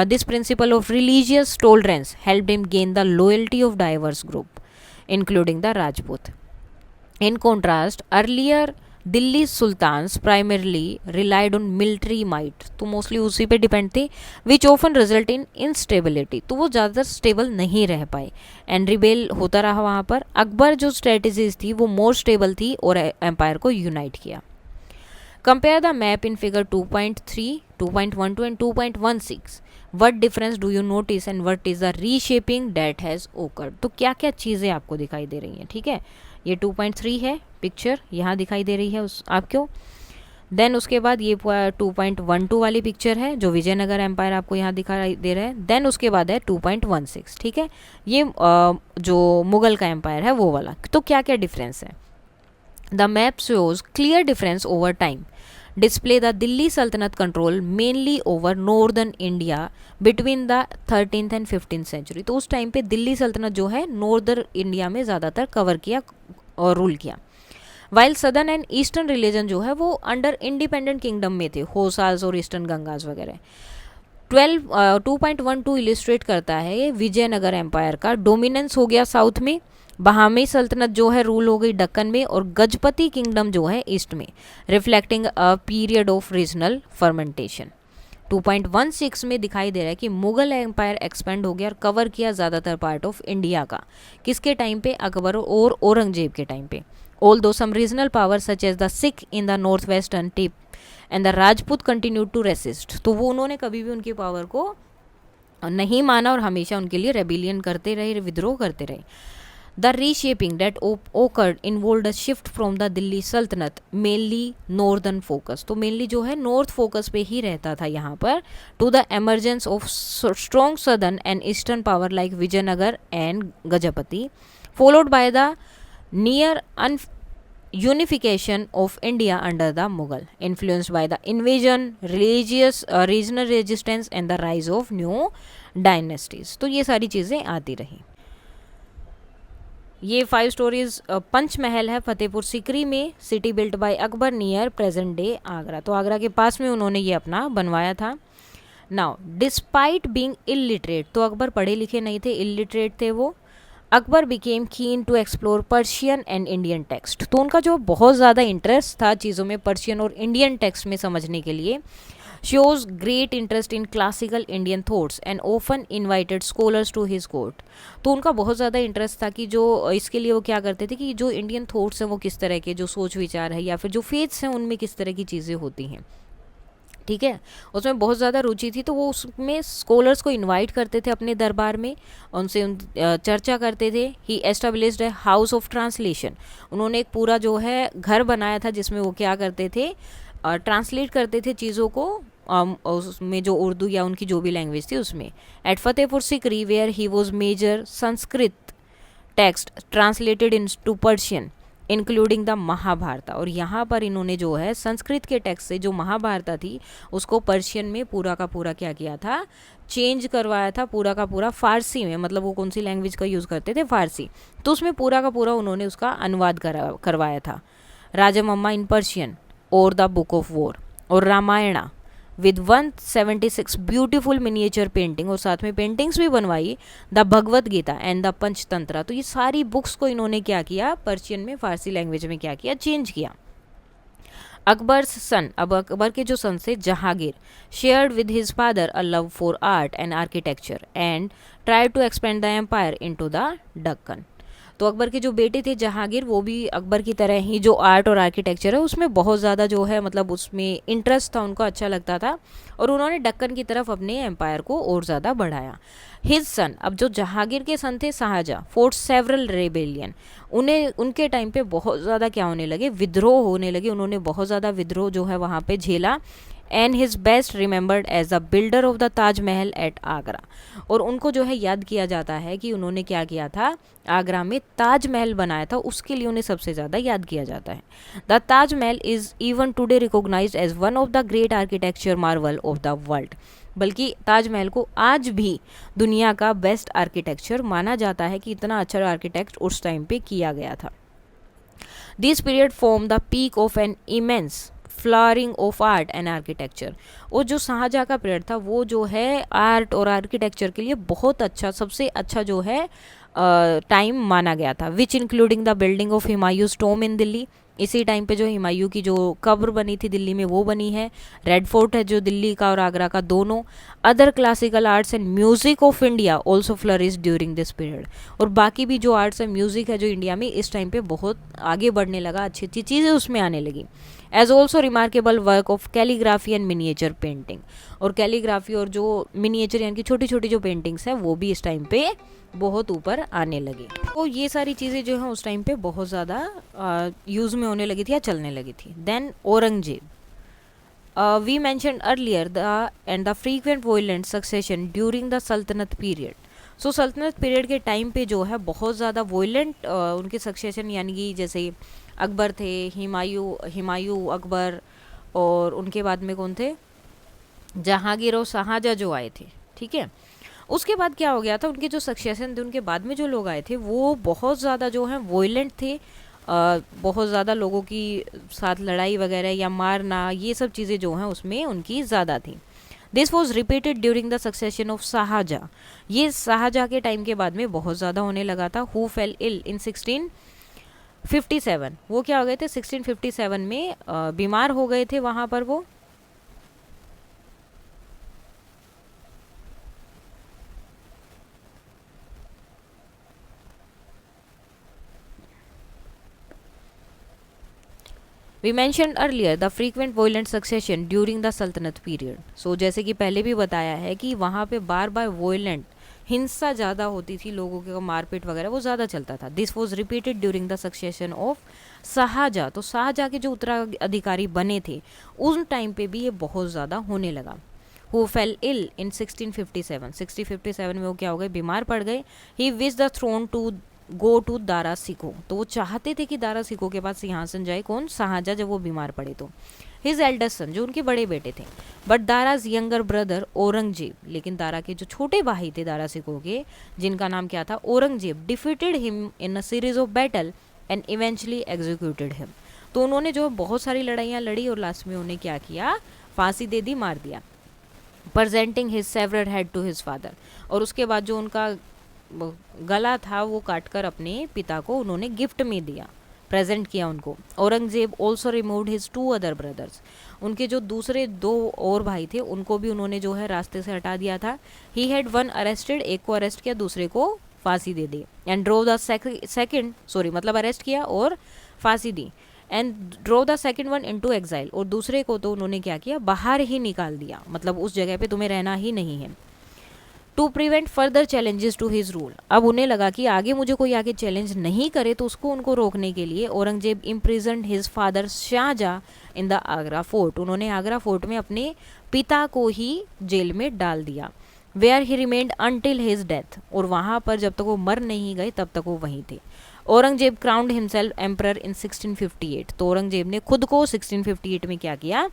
this principle of religious tolerance helped him gain the loyalty of diverse group, including the Rajput. In contrast, earlier Delhi sultans primarily relied on military might, तो mostly उसी पे depend थे, which often result in instability, तो वो ज़्यादातर stable नहीं रह पाए एंड रिबेल होता रहा वहाँ पर। अकबर जो स्ट्रेटजीज थी वो मोर स्टेबल थी और एम्पायर को यूनाइट किया। Compare the map in figure 2.3, 2.12 and 2.16, what difference do you notice and what is the reshaping that has occurred, तो क्या क्या चीज़ें आपको दिखाई दे रही हैं, ठीक है। ये 2.3 है, पिक्चर यहाँ दिखाई दे रही है उस आपको। देन उसके बाद ये 2.12 वाली पिक्चर है जो विजयनगर एम्पायर आपको यहाँ दिखाई दे रहा है। देन उसके बाद है 2.16, ठीक है, ये जो मुगल का एम्पायर है वो वाला। तो क्या क्या डिफरेंस है? The map shows clear difference over time, display the Delhi Sultanate control mainly over northern India between the 13th and 15th century, तो उस टाइम पे दिल्ली सल्तनत जो है नॉर्दर्न इंडिया में ज़्यादातर कवर किया और रूल किया। While southern and eastern religion जो है वो अंडर इंडिपेंडेंट किंगडम में थे, होसास और ईस्टर्न गंगास वगैरह। 2.12 इलिस्ट्रेट करता है विजयनगर एम्पायर का डोमिनेंस हो गया साउथ में, बहामी सल्तनत जो है रूल हो गई दक्कन में, और गजपति किंगडम जो है ईस्ट में, reflecting a period of regional fermentation. 2.16 में दिखाई दे रहा है कि मुगल एम्पायर एक्सपेंड हो गया और कवर किया ज़्यादातर पार्ट ऑफ इंडिया का, किसके टाइम पे? अकबर और औरंगजेब के टाइम पे। Although some regional powers such as the Sikh in the northwestern tip and the Rajput continued to resist, तो वो उन्होंने कभी भी उनकी पावर को नहीं माना और हमेशा उनके लिए रेबिलियन करते रहे, विद्रोह करते रहे। The reshaping that occurred involved a shift from the Delhi Sultanate mainly northern focus, तो मेनली जो है नॉर्थ फोकस पे ही रहता था यहाँ पर, to the emergence of strong southern and eastern power like Vijayanagar and Gajapati, followed by the near unification of India under the Mughal, influenced by the invasion, religious regional resistance and the rise of new dynasties, तो ये सारी चीज़ें आती रही। ये 5 stories Panchmahal है फतेहपुर सिकरी में, city built by Akbar near present day Agra, तो आगरा के पास में उन्होंने ये अपना बनवाया था। नाउ डिस्पाइट बीइंग इलिटरेट, तो अकबर पढ़े लिखे नहीं थे, इलिटरेट थे वो। Akbar became keen to explore Persian and Indian text, तो उनका जो बहुत ज़्यादा इंटरेस्ट था चीज़ों में पर्शियन और इंडियन टेक्स्ट में समझने के लिए। Shows great interest in classical Indian thoughts and often invited scholars to his court, तो उनका बहुत ज़्यादा इंटरेस्ट था कि जो इसके लिए वो क्या करते थे कि जो इंडियन थॉट्स हैं वो किस तरह के, जो सोच विचार है या फिर जो फेथ्स हैं उनमें किस तरह की चीज़ें होती हैं, ठीक है, उसमें बहुत ज़्यादा रुचि थी। तो वो उसमें स्कॉलर्स को इनवाइट करते थे अपने दरबार में, उनसे चर्चा करते थे। ही एस्टेब्लिश्ड है हाउस ऑफ ट्रांसलेशन, उन्होंने एक पूरा जो है घर बनाया था जिसमें वो क्या करते थे, ट्रांसलेट करते थे चीज़ों को, उसमें जो उर्दू या उनकी जो भी लैंग्वेज थी उसमें। At Fatehpur Sikri where he was major Sanskrit text translated into Persian including the Mahabharata, और यहाँ पर इन्होंने जो है संस्कृत के टेक्स्ट से जो महाभारता थी उसको पर्शियन में पूरा का पूरा क्या किया था, चेंज करवाया था, पूरा का पूरा फारसी में, मतलब वो कौन सी लैंग्वेज का यूज़ करते थे, फारसी, तो उसमें पूरा का पूरा उन्होंने उसका अनुवाद करवाया था। राजमम्मा इन पर्शियन और द बुक ऑफ वॉर और Ramayana with 176 beautiful miniature painting, और साथ में पेंटिंग्स भी बनवाई, the Bhagavad Gita and the Panchatantra, तो ये सारी बुक्स को इन्होंने क्या किया, पर्शियन में फारसी लैंग्वेज में क्या किया, चेंज किया। अकबर सन, अब अकबर के जो सन से Jahangir, shared with his father a love for art and architecture and tried to expand the empire into the Deccan, तो अकबर के जो बेटे थे जहांगीर वो भी अकबर की तरह ही जो आर्ट और आर्किटेक्चर है उसमें बहुत ज़्यादा जो है मतलब उसमें इंटरेस्ट था, उनको अच्छा लगता था, और उन्होंने दक्कन की तरफ अपने एम्पायर को और ज़्यादा बढ़ाया। हिज सन, अब जो जहांगीर के सन थे शाहजहाँ, फोर्ट सेवरल रेबेलियन, उन्हें उनके टाइम पे बहुत ज़्यादा क्या होने लगे, विद्रोह होने लगे, उन्होंने बहुत ज़्यादा विद्रोह जो है वहाँ पे झेला। And his best remembered as the builder of the Taj Mahal at Agra. और उनको जो है याद किया जाता है कि उन्होंने क्या किया था, आगरा में ताजमहल बनाया था, उसके लिए उन्हें सबसे ज़्यादा याद किया जाता है। The Taj Mahal is even today recognised as one of the great architecture marvel of the world. बल्कि ताजमहल को आज भी दुनिया का बेस्ट आर्किटेक्चर माना जाता है कि इतना अच्छा आर्किटेक्ट उस टाइम पे किया गया था। This period form the peak of an immense flowering of art and architecture. और जो शाहजहाँ का पीरियड था वो जो है आर्ट और आर्किटेक्चर के लिए बहुत अच्छा, सबसे अच्छा जो है टाइम माना गया था। Which including the building of Humayun's tomb in Delhi, इसी टाइम पे जो हुमायूं की जो कब्र बनी थी दिल्ली में वो बनी है। रेड फोर्ट है जो दिल्ली का और आगरा का दोनों। Other classical arts and music of India also flourish during this period. और बाकी भी जो आर्ट्स एंड म्यूजिक है जो इंडिया में इस टाइम पे बहुत आगे बढ़ने लगा, अच्छी अच्छी चीज़ें उसमें आने लगी। As also remarkable work of calligraphy and miniature painting. और कैलीग्राफी और जो मिनिएचर यानी कि छोटी छोटी जो पेंटिंग्स हैं वो भी इस टाइम पे बहुत ऊपर आने लगी। तो ये सारी चीज़ें जो हैं उस टाइम पे बहुत ज़्यादा यूज़ में होने लगी थी या चलने लगी थी। Then Aurangzeb, we mention earlier the and the frequent violent succession during the Sultanate period. So Sultanate period के टाइम पे जो है बहुत ज़्यादा वॉयलेंट उनके सक्सेशन, यानी कि जैसे अकबर थे, हुमायूं अकबर, और उनके बाद में कौन थे, जहांगीर और शाहजहाँ जो आए थे, ठीक है। उसके बाद क्या हो गया था, उनके जो सक्सेशन थे उनके बाद में जो लोग आए थे वो बहुत ज़्यादा जो है वॉयलेंट थे। बहुत ज़्यादा लोगों की साथ लड़ाई वगैरह या मारना, ये सब चीज़ें जो हैं उसमें उनकी ज़्यादा थी। This was repeated during the succession of Shah Jahan. ये शाहजहाँ के टाइम के बाद में बहुत ज़्यादा होने लगा था। हु फेल इल इन 1657, वो क्या हो गए थे 1657 में बीमार हो गए थे वहाँ पर वो। We mentioned earlier the frequent violent succession during the सल्तनत पीरियड। सो जैसे कि पहले भी बताया है कि वहाँ पे बार बार वॉयलेंट हिंसा ज़्यादा होती थी, लोगों के मारपीट वगैरह वो ज़्यादा चलता था। This was repeated during the succession of Shah Jahan. तो शाहजहाँ के जो उत्तराधिकारी बने थे उन टाइम पे भी ये बहुत ज़्यादा होने लगा। हु फेल इल इन 1657 में वो क्या हो गए, बीमार पड़ गए। He wish the throne to go to Dara Shikoh. तो वो चाहते थे कि दारा सिको के पास सिंहासन जाए, कौन, शाहजहाँ, जब वो बीमार पड़े तो। हिज एल्डेस्ट सन, जो उनके बड़े बेटे थे, but Daraz younger brother Aurangzeb, लेकिन दारा के जो छोटे भाई थे दारा सिको के, जिनका नाम क्या था, Aurangzeb, defeated him in a series of battle and eventually executed him. तो उन्होंने जो बहुत सारी लड़ाइयाँ लड़ी और लास्ट में उन्हें क्या किया, फांसी दे दी, मार दिया। Presenting his severed head to his father. और उसके बाद जो उनका गला था वो काटकर अपने पिता को उन्होंने गिफ्ट में दिया, प्रेजेंट किया उनको। Aurangzeb also removed his 2 other brothers. उनके जो दूसरे 2 और भाई थे उनको भी उन्होंने जो है रास्ते से हटा दिया था। ही हैड वन अरेस्टेड, एक को अरेस्ट किया, दूसरे को फांसी दे दी। एंड ड्रोव द सेकंड, मतलब अरेस्ट किया और फांसी दी। And drove the second one into exile, और दूसरे को तो उन्होंने क्या किया, बाहर ही निकाल दिया, मतलब उस जगह पे तुम्हें रहना ही नहीं है। To prevent further challenges to his rule. अब उन्हें लगा कि आगे मुझे कोई आगे चैलेंज नहीं करे, तो उसको उनको रोकने के लिए Aurangzeb imprisoned his father Shah Jahan in the Agra Fort. उन्होंने आगरा फोर्ट में अपने पिता को ही जेल में डाल दिया। Where he remained until his death, और वहाँ पर जब तक वो मर नहीं गए तब तक वो वहीं थे। औरंगजेब क्राउंड हिमसेल्फ एम्परर इन 1658। तो औरंगजेब ने खुद को 1658 में क्या किया,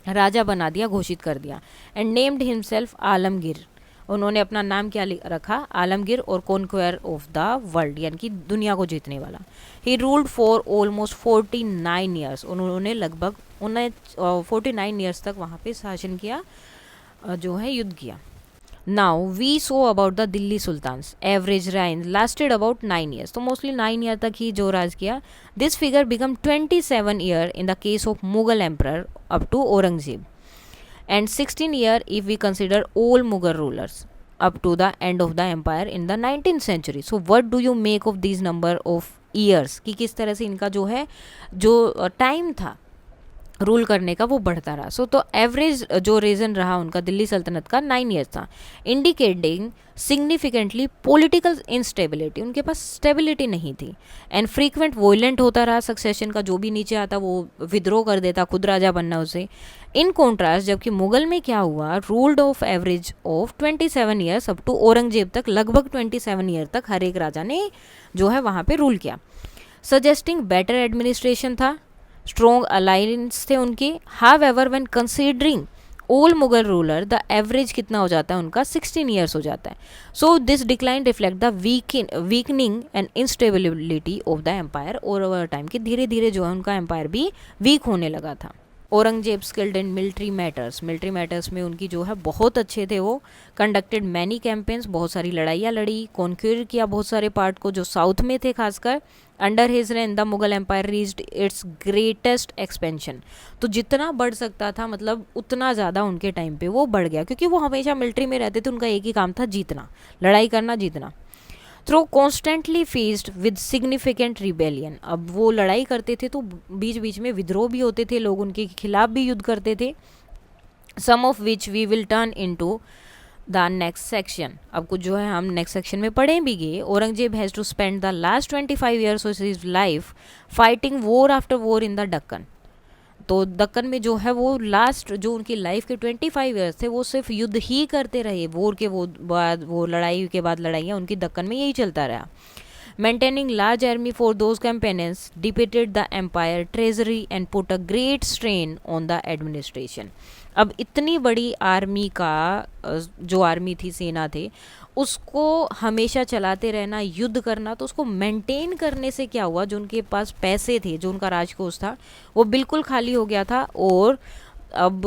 राजा बना दिया, घोषित कर दिया। And named himself Alamgir. उन्होंने अपना नाम क्या रखा, आलमगीर, और कॉन्क्वेयर ऑफ द वर्ल्ड, यानी कि दुनिया को जीतने वाला। He ruled for almost 49 years. उन्होंने लगभग 49 ईयर्स तक वहाँ पे शासन किया, जो है युद्ध किया। Now we saw about the Delhi sultans. Average reign lasted about 9 years. तो मोस्टली 9 ईयर तक ही जो राज किया। This figure become 27 year in the case of Mughal emperor up to Aurangzeb, and 16 year if we consider all Mughal rulers up to the end of the empire in the 19th century. So what do you make of these number of years, कि किस तरह से इनका जो है जो time था rule करने का वो बढ़ता रहा। सो तो एवरेज जो रीजन रहा उनका दिल्ली सल्तनत का 9 ईयर्स था, इंडिकेटिंग सिग्निफिकेंटली पॉलिटिकल इंस्टेबिलिटी, उनके पास स्टेबिलिटी नहीं थी। एंड फ्रीक्वेंट वोलेंट होता रहा सक्सेशन का, जो भी नीचे आता वो विद्रोह कर देता, खुद राजा बनना उसे। इन कॉन्ट्रास्ट जबकि मुगल में क्या हुआ, ruled of average of 27 years up to Aurangzeb तक, लगभग 27 ईयर तक हर एक राजा ने जो है वहाँ पे रूल किया, सजेस्टिंग बेटर एडमिनिस्ट्रेशन था, स्ट्रॉन्ग अलायंस थे उनके। हाव एवर व्हेन कंसीडरिंग ओल मुगल रूलर द एवरेज कितना हो जाता है उनका, 16 ईयर्स हो जाता है। So this decline reflect the weakening and instability of the empire, और ओवर टाइम कि धीरे धीरे जो है उनका एम्पायर भी वीक होने लगा था। Aurangzeb skilled in military matters में उनकी जो है बहुत अच्छे थे वो। कंडक्टेड मैनी कैंपेन्स, बहुत सारी लड़ाइयाँ लड़ी, कॉन्क्यूर किया बहुत सारे पार्ट को जो साउथ में थे खासकर। Under his reign the Mughal empire reached its greatest expansion, तो जितना बढ़ सकता था मतलब उतना ज़्यादा उनके टाइम पे वो बढ़ गया, क्योंकि वो हमेशा मिलिट्री में रहते थे, उनका एक ही काम था जीतना, लड़ाई करना, जीतना। Through constantly faced with significant rebellion, अब वो लड़ाई करते थे तो बीच बीच में विद्रोह भी होते थे, लोग उनके खिलाफ भी युद्ध करते थे। Some of which we will turn into the next section, अब कुछ जो है हम नेक्स्ट सेक्शन में पढ़ेंगे। Aurangzeb has to spend the last 25 years of his life fighting war after war in the Deccan, तो दक्कन में जो है वो लास्ट जो उनकी लाइफ के 25 ईयर्स थे वो सिर्फ युद्ध ही करते रहे, वॉर के वो बाद, वो लड़ाई के बाद लड़ाइयाँ उनकी दक्कन में यही चलता रहा। Maintaining large army for those campaigns depleted the empire treasury and put a great strain on the administration, अब इतनी बड़ी आर्मी का जो आर्मी थी, सेना थे, उसको हमेशा चलाते रहना, युद्ध करना, तो उसको मेंटेन करने से क्या हुआ, जो उनके पास पैसे थे, जो उनका राजकोष था वो बिल्कुल खाली हो गया था, और अब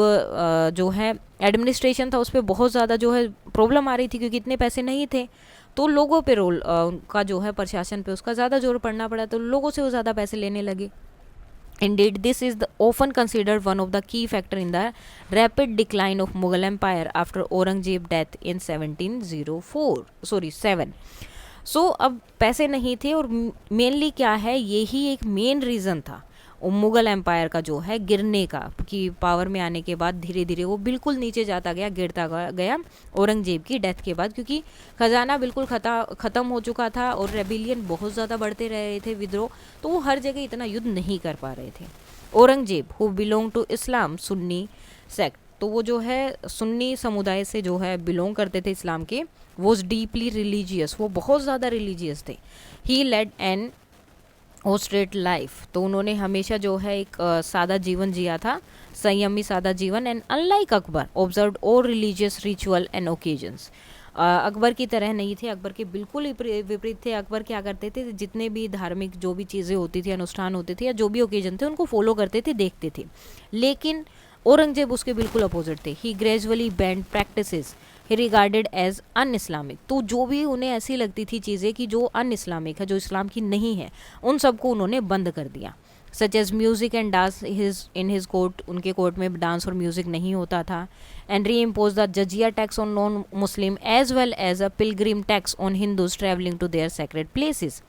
जो है एडमिनिस्ट्रेशन था उस पर बहुत ज़्यादा जो है प्रॉब्लम आ रही थी, क्योंकि इतने पैसे नहीं थे, तो लोगों पे रोल उनका जो है प्रशासन पे उसका ज़्यादा जोर पड़ना पड़ा, तो लोगों से वो ज़्यादा पैसे लेने लगे। Indeed, this is often considered one of the key factor in the rapid decline of Mughal Empire after Aurangzeb death in 7। सो अब पैसे नहीं थे, और मेनली क्या है, यही एक मेन रीज़न था मुगल एम्पायर का जो है गिरने का, कि पावर में आने के बाद धीरे धीरे वो बिल्कुल नीचे जाता गया, गिरता गया औरंगजेब की डेथ के बाद, क्योंकि खजाना बिल्कुल ख़त्म हो चुका था और रेबिलियन बहुत ज़्यादा बढ़ते रह रहे थे, विद्रोह, तो वो हर जगह इतना युद्ध नहीं कर पा रहे थे। Aurangzeb who belong to Islam Sunni sect, तो वो जो है सुन्नी समुदाय से जो है बिलोंग करते थे इस्लाम के, वॉज डीपली रिलीजियस, वो बहुत ज़्यादा रिलीजियस थे। ही लेड एन ऑस्ट्रेट लाइफ, तो उन्होंने हमेशा जो है एक सादा जीवन जिया था, संयमी सादा जीवन। एंड अनलाइक अकबर ऑब्जर्व और religious ritual and occasions, Akbar की तरह नहीं थे, अकबर के बिल्कुल ही विपरीत थे। अकबर क्या करते थे, जितने भी धार्मिक जो भी चीज़ें होती थी, अनुष्ठान होते थे या जो भी ओकेजन थे, उनको फॉलो करते थे, देखते थे। लेकिन औरंगजेब उसके बिल्कुल अपोजिट थे। He gradually banned practices he regarded as un Islamic, तो जो भी उन्हें ऐसी लगती थी चीज़ें कि जो अन इस्लामिक है, जो इस्लाम की नहीं है, उन सबको उन्होंने बंद कर दिया। Such as music and dance in his court, उनके कोर्ट में डांस और म्यूज़िक नहीं होता था। And reimpose the jizya tax on non Muslim as well as a pilgrim tax on Hindus travelling to their sacred places,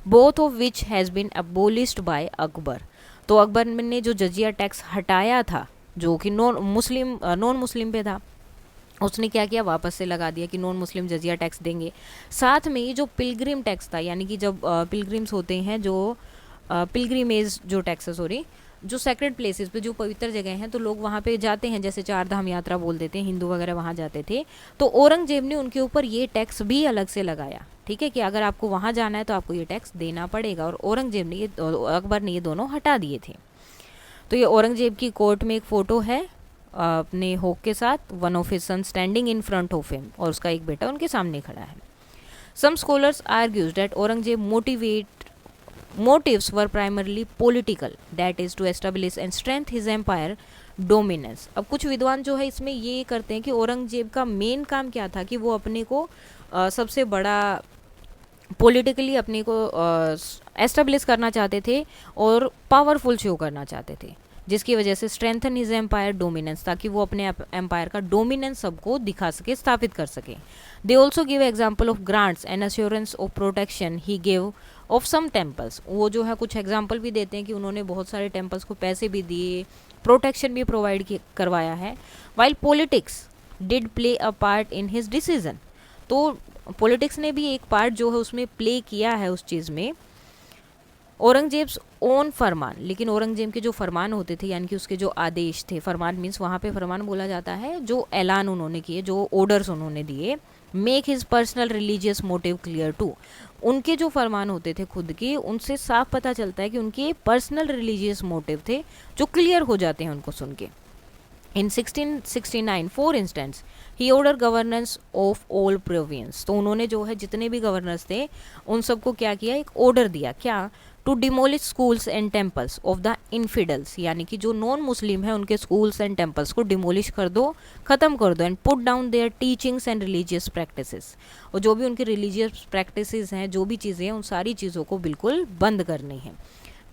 both of which has been abolished by Akbar. तो अकबर ने जो जजिया tax हटाया था, जो कि नॉन मुस्लिम पे था, उसने क्या किया, वापस से लगा दिया कि नॉन मुस्लिम जजिया टैक्स देंगे। साथ में ये जो पिलग्रिम टैक्स था, यानी कि जब पिलग्रिम्स होते हैं, जो पिलग्रिमेज जो टैक्स, सॉरी, जो सेक्रेड प्लेसेस पे, जो पवित्र जगह हैं, तो लोग वहाँ पे जाते हैं, जैसे 4 धाम यात्रा बोल देते हैं, हिंदू वगैरह वहाँ जाते थे, तो औरंगजेब ने उनके ऊपर ये टैक्स भी अलग से लगाया, ठीक है, कि अगर आपको वहाँ जाना है तो आपको ये टैक्स देना पड़ेगा, और औरंगजेब ने अकबर ने ये दोनों हटा दिए थे। तो ये औरंगजेब की कोर्ट में एक फ़ोटो है अपने होक के साथ, one of his son standing in front of him, और उसका एक बेटा उनके सामने खड़ा है। Some scholars argues that Aurangzeb motives were primarily political, that is to establish and strengthen his empire dominance। अब कुछ विद्वान जो है इसमें ये करते हैं कि औरंगजेब का मेन काम क्या था, कि वो अपने को सबसे बड़ा पॉलिटिकली अपने को एस्टेब्लिश करना चाहते थे और पावरफुल शो करना चाहते थे, जिसकी वजह से स्ट्रेंथन हिज एम्पायर डोमिनेंस, ताकि वो अपने एम्पायर का डोमिनेंस सबको दिखा सके, स्थापित कर सके। They also give example of grants and assurance of protection he give of some temples, वो जो है कुछ एग्जाम्पल भी देते हैं कि उन्होंने बहुत सारे टेम्पल्स को पैसे भी दिए, प्रोटेक्शन भी प्रोवाइड करवाया है, while politics did play a part in his decision. तो पॉलिटिक्स ने भी एक पार्ट जो है उसमें प्ले किया है उस चीज़ में। औरंगजेब्स ओन फरमान, लेकिन औरंगजेब के जो फरमान होते थे यानी कि उसके जो आदेश थे, फरमान मीन्स वहाँ पे फरमान बोला जाता है, जो ऐलान उन्होंने किए, जो ऑर्डर्स उन्होंने दिए, make his personal religious motive clear too. उनके जो फरमान होते थे खुद के, उनसे साफ पता चलता है कि उनके पर्सनल रिलीजियस मोटिव थे जो क्लियर हो जाते हैं उनको सुन के। इन 1669 for instance he order governance of all province. तो उन्होंने जो है जितने भी गवर्नर्स थे उन सबको क्या किया, एक ऑर्डर दिया, क्या, to demolish schools and temples of the infidels, यानी कि जो नॉन मुस्लिम है उनके स्कूल्स एंड टेम्पल्स को डिमोलिश कर दो, ख़त्म कर दो, and put down their teachings and religious practices. और जो भी उनकी रिलीजियस प्रैक्टिसेस हैं, जो भी चीज़ें हैं, उन सारी चीज़ों को बिल्कुल बंद करनी है।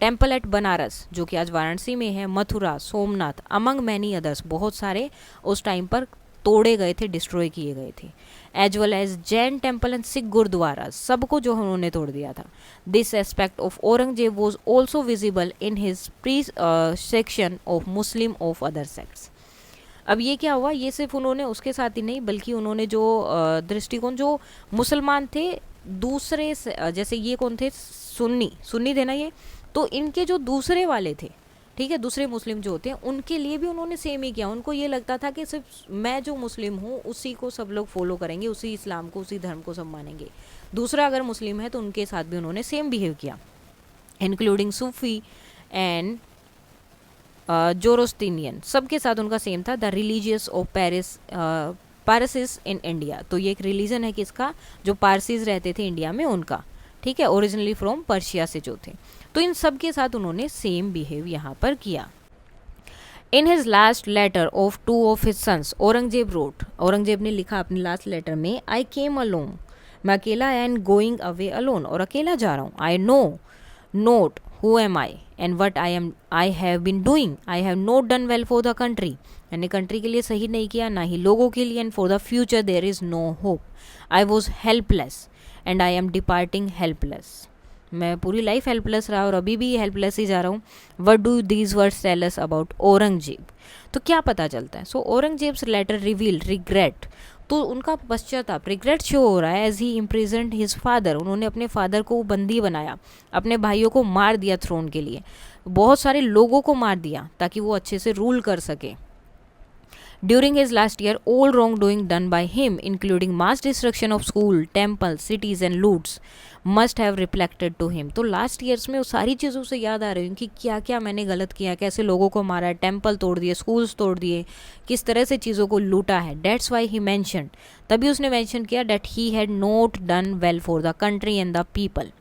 टेम्पल एट बनारस जो कि आज वाराणसी में है, Mathura, Somnath, among many others, बहुत सारे उस टाइम पर तोड़े गए थे, डिस्ट्रॉय किए गए थे। As well as Jain temple and Sikh gurdwara, सबको जो उन्होंने तोड़ दिया था। This aspect of Aurangzeb was also visible in his persecution of Muslim of other sects. अब ये क्या हुआ, ये सिर्फ उन्होंने उसके साथ ही नहीं बल्कि उन्होंने जो दृष्टिकोण, जो मुसलमान थे दूसरे जैसे ये कौन थे, सुन्नी थे ना ये, तो इनके जो दूसरे वाले थे, ठीक है, दूसरे मुस्लिम जो होते हैं, उनके लिए भी उन्होंने सेम ही किया। उनको ये लगता था कि सिर्फ मैं जो मुस्लिम हूँ उसी को सब लोग फॉलो करेंगे, उसी इस्लाम को, उसी धर्म को सब मानेंगे। दूसरा अगर मुस्लिम है तो उनके साथ भी उन्होंने सेम बिहेव किया, इंक्लूडिंग सूफी एंड जोरोस्टिनियन, सबके साथ उनका सेम था। The religious of Parsis in India, तो ये एक रिलीजन है किसका, जो पारसीज रहते थे इंडिया में उनका, ठीक है, ओरिजिनली फ्रॉम पर्शिया से जो थे। तो इन सब के साथ उन्होंने सेम बिहेव यहाँ पर किया। In his last letter of 2 of his sons, Aurangzeb wrote, Aurangzeb ने लिखा अपने लास्ट लेटर में, आई केम अलोन, मैं अकेला एंड गोइंग अवे अलोन, और अकेला जा रहा हूँ। I know not who am I and what I have been doing, I have not done well for the country, मैंने कंट्री के लिए सही नहीं किया, ना ही लोगों के लिए, and for the future there is no hope, I was helpless and I am departing helpless, मैं पूरी लाइफ हेल्पलेस रहा और अभी भी हेल्पलेस ही जा रहा हूँ। What do these words tell us about Aurangzeb, तो क्या पता चलता है। So Aurangzeb's letter reveal regret, तो उनका पश्चाताप, रिग्रेट शो हो रहा है, as he imprisoned his father, उन्होंने अपने फादर को बंदी बनाया, अपने भाइयों को मार दिया थ्रोन के लिए, बहुत सारे लोगों को मार दिया ताकि वो अच्छे से रूल कर सके। During his last year, all wrongdoing done by him, including mass destruction of school, temples, cities and loots, must have reflected to him. तो लास्ट ईयर्स में वो सारी चीज़ों से याद आ रही हूँ कि क्या क्या मैंने गलत किया, कैसे लोगों को मारा, टेम्पल तोड़ दिए, स्कूल्स तोड़ दिए, किस तरह से चीज़ों को लूटा है। That's why he mentioned, तभी उसने मेंशन किया, that he had not done well for the country and the people.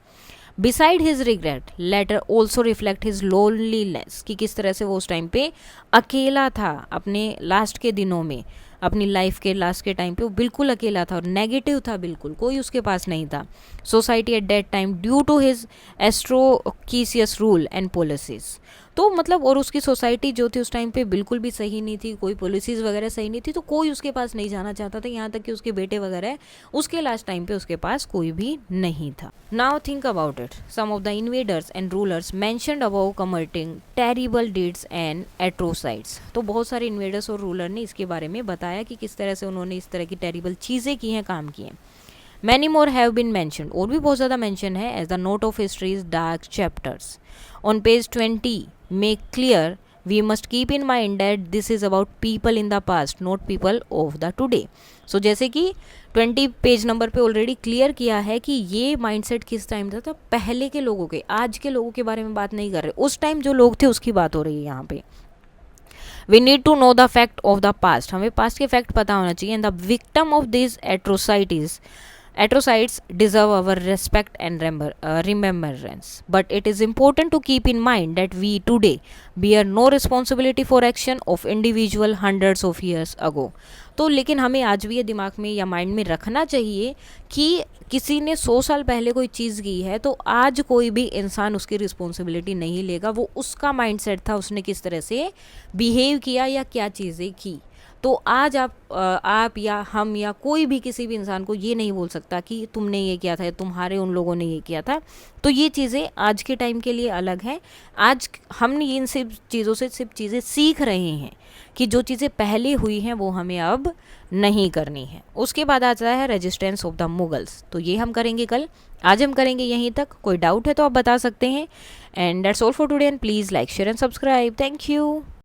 Beside his regret, letter also reflect his loneliness, कि किस तरह से वो उस टाइम पे अकेला था, अपने लास्ट के दिनों में, अपनी लाइफ के लास्ट के टाइम पे वो बिल्कुल अकेला था और नेगेटिव था, बिल्कुल कोई उसके पास नहीं था। Society at that time due to his atrocious rule and policies, तो मतलब और उसकी सोसाइटी जो थी उस टाइम पे बिल्कुल भी सही नहीं थी, कोई पॉलिसीज़ वगैरह सही नहीं थी, तो कोई उसके पास नहीं जाना चाहता था, यहाँ तक कि उसके बेटे वगैरह उसके लास्ट टाइम पे उसके पास कोई भी नहीं था। Now think about it, some of the invaders and rulers mentioned about committing terrible deeds and atrocities, तो बहुत सारे इन्वेडर्स और रूलर ने इसके बारे में बताया कि किस तरह से उन्होंने इस तरह की टेरिबल चीज़ें की हैं, काम किए। Many more have been mentioned, और भी बहुत ज़्यादा मैंशन है, as the note of histories dark chapters on page 20 make clear we must keep in mind that this is about people in the past, not people of the today. So जैसे कि 20 page number पे already clear किया है कि ये mindset किस time था, तो पहले के लोगों के, आज के लोगों के बारे में बात नहीं कर रहे, उस टाइम जो लोग थे उसकी बात हो रही है यहाँ पे। We need to know the fact of the past, हमें पास्ट के फैक्ट पता होना चाहिए। And the victim of this atrocities deserve our respect and remembrance, but it is important to keep in mind that we today bear no responsibility for action of individual hundreds of years ago. तो लेकिन हमें आज भी ये दिमाग में या mind में रखना चाहिए कि किसी ने 100 साल पहले कोई चीज़ की है तो आज कोई भी इंसान उसकी रिस्पॉन्सिबिलिटी नहीं लेगा, वो उसका माइंडसेट था, उसने किस तरह से बिहेव किया या क्या चीज़ें की। तो आज आप या हम या कोई भी किसी भी इंसान को ये नहीं बोल सकता कि तुमने ये किया था या तुम्हारे उन लोगों ने ये किया था। तो ये चीज़ें आज के टाइम के लिए अलग हैं। आज हम इन सब चीज़ों से सिर्फ चीज़ें सीख रहे हैं कि जो चीज़ें पहले हुई हैं वो हमें अब नहीं करनी है। उसके बाद आता है रेजिस्टेंस ऑफ द मुगल्स, तो ये हम करेंगे कल। आज हम करेंगे यहीं तक, कोई डाउट है तो आप बता सकते हैं। And that's all for today and please like share and subscribe. Thank you.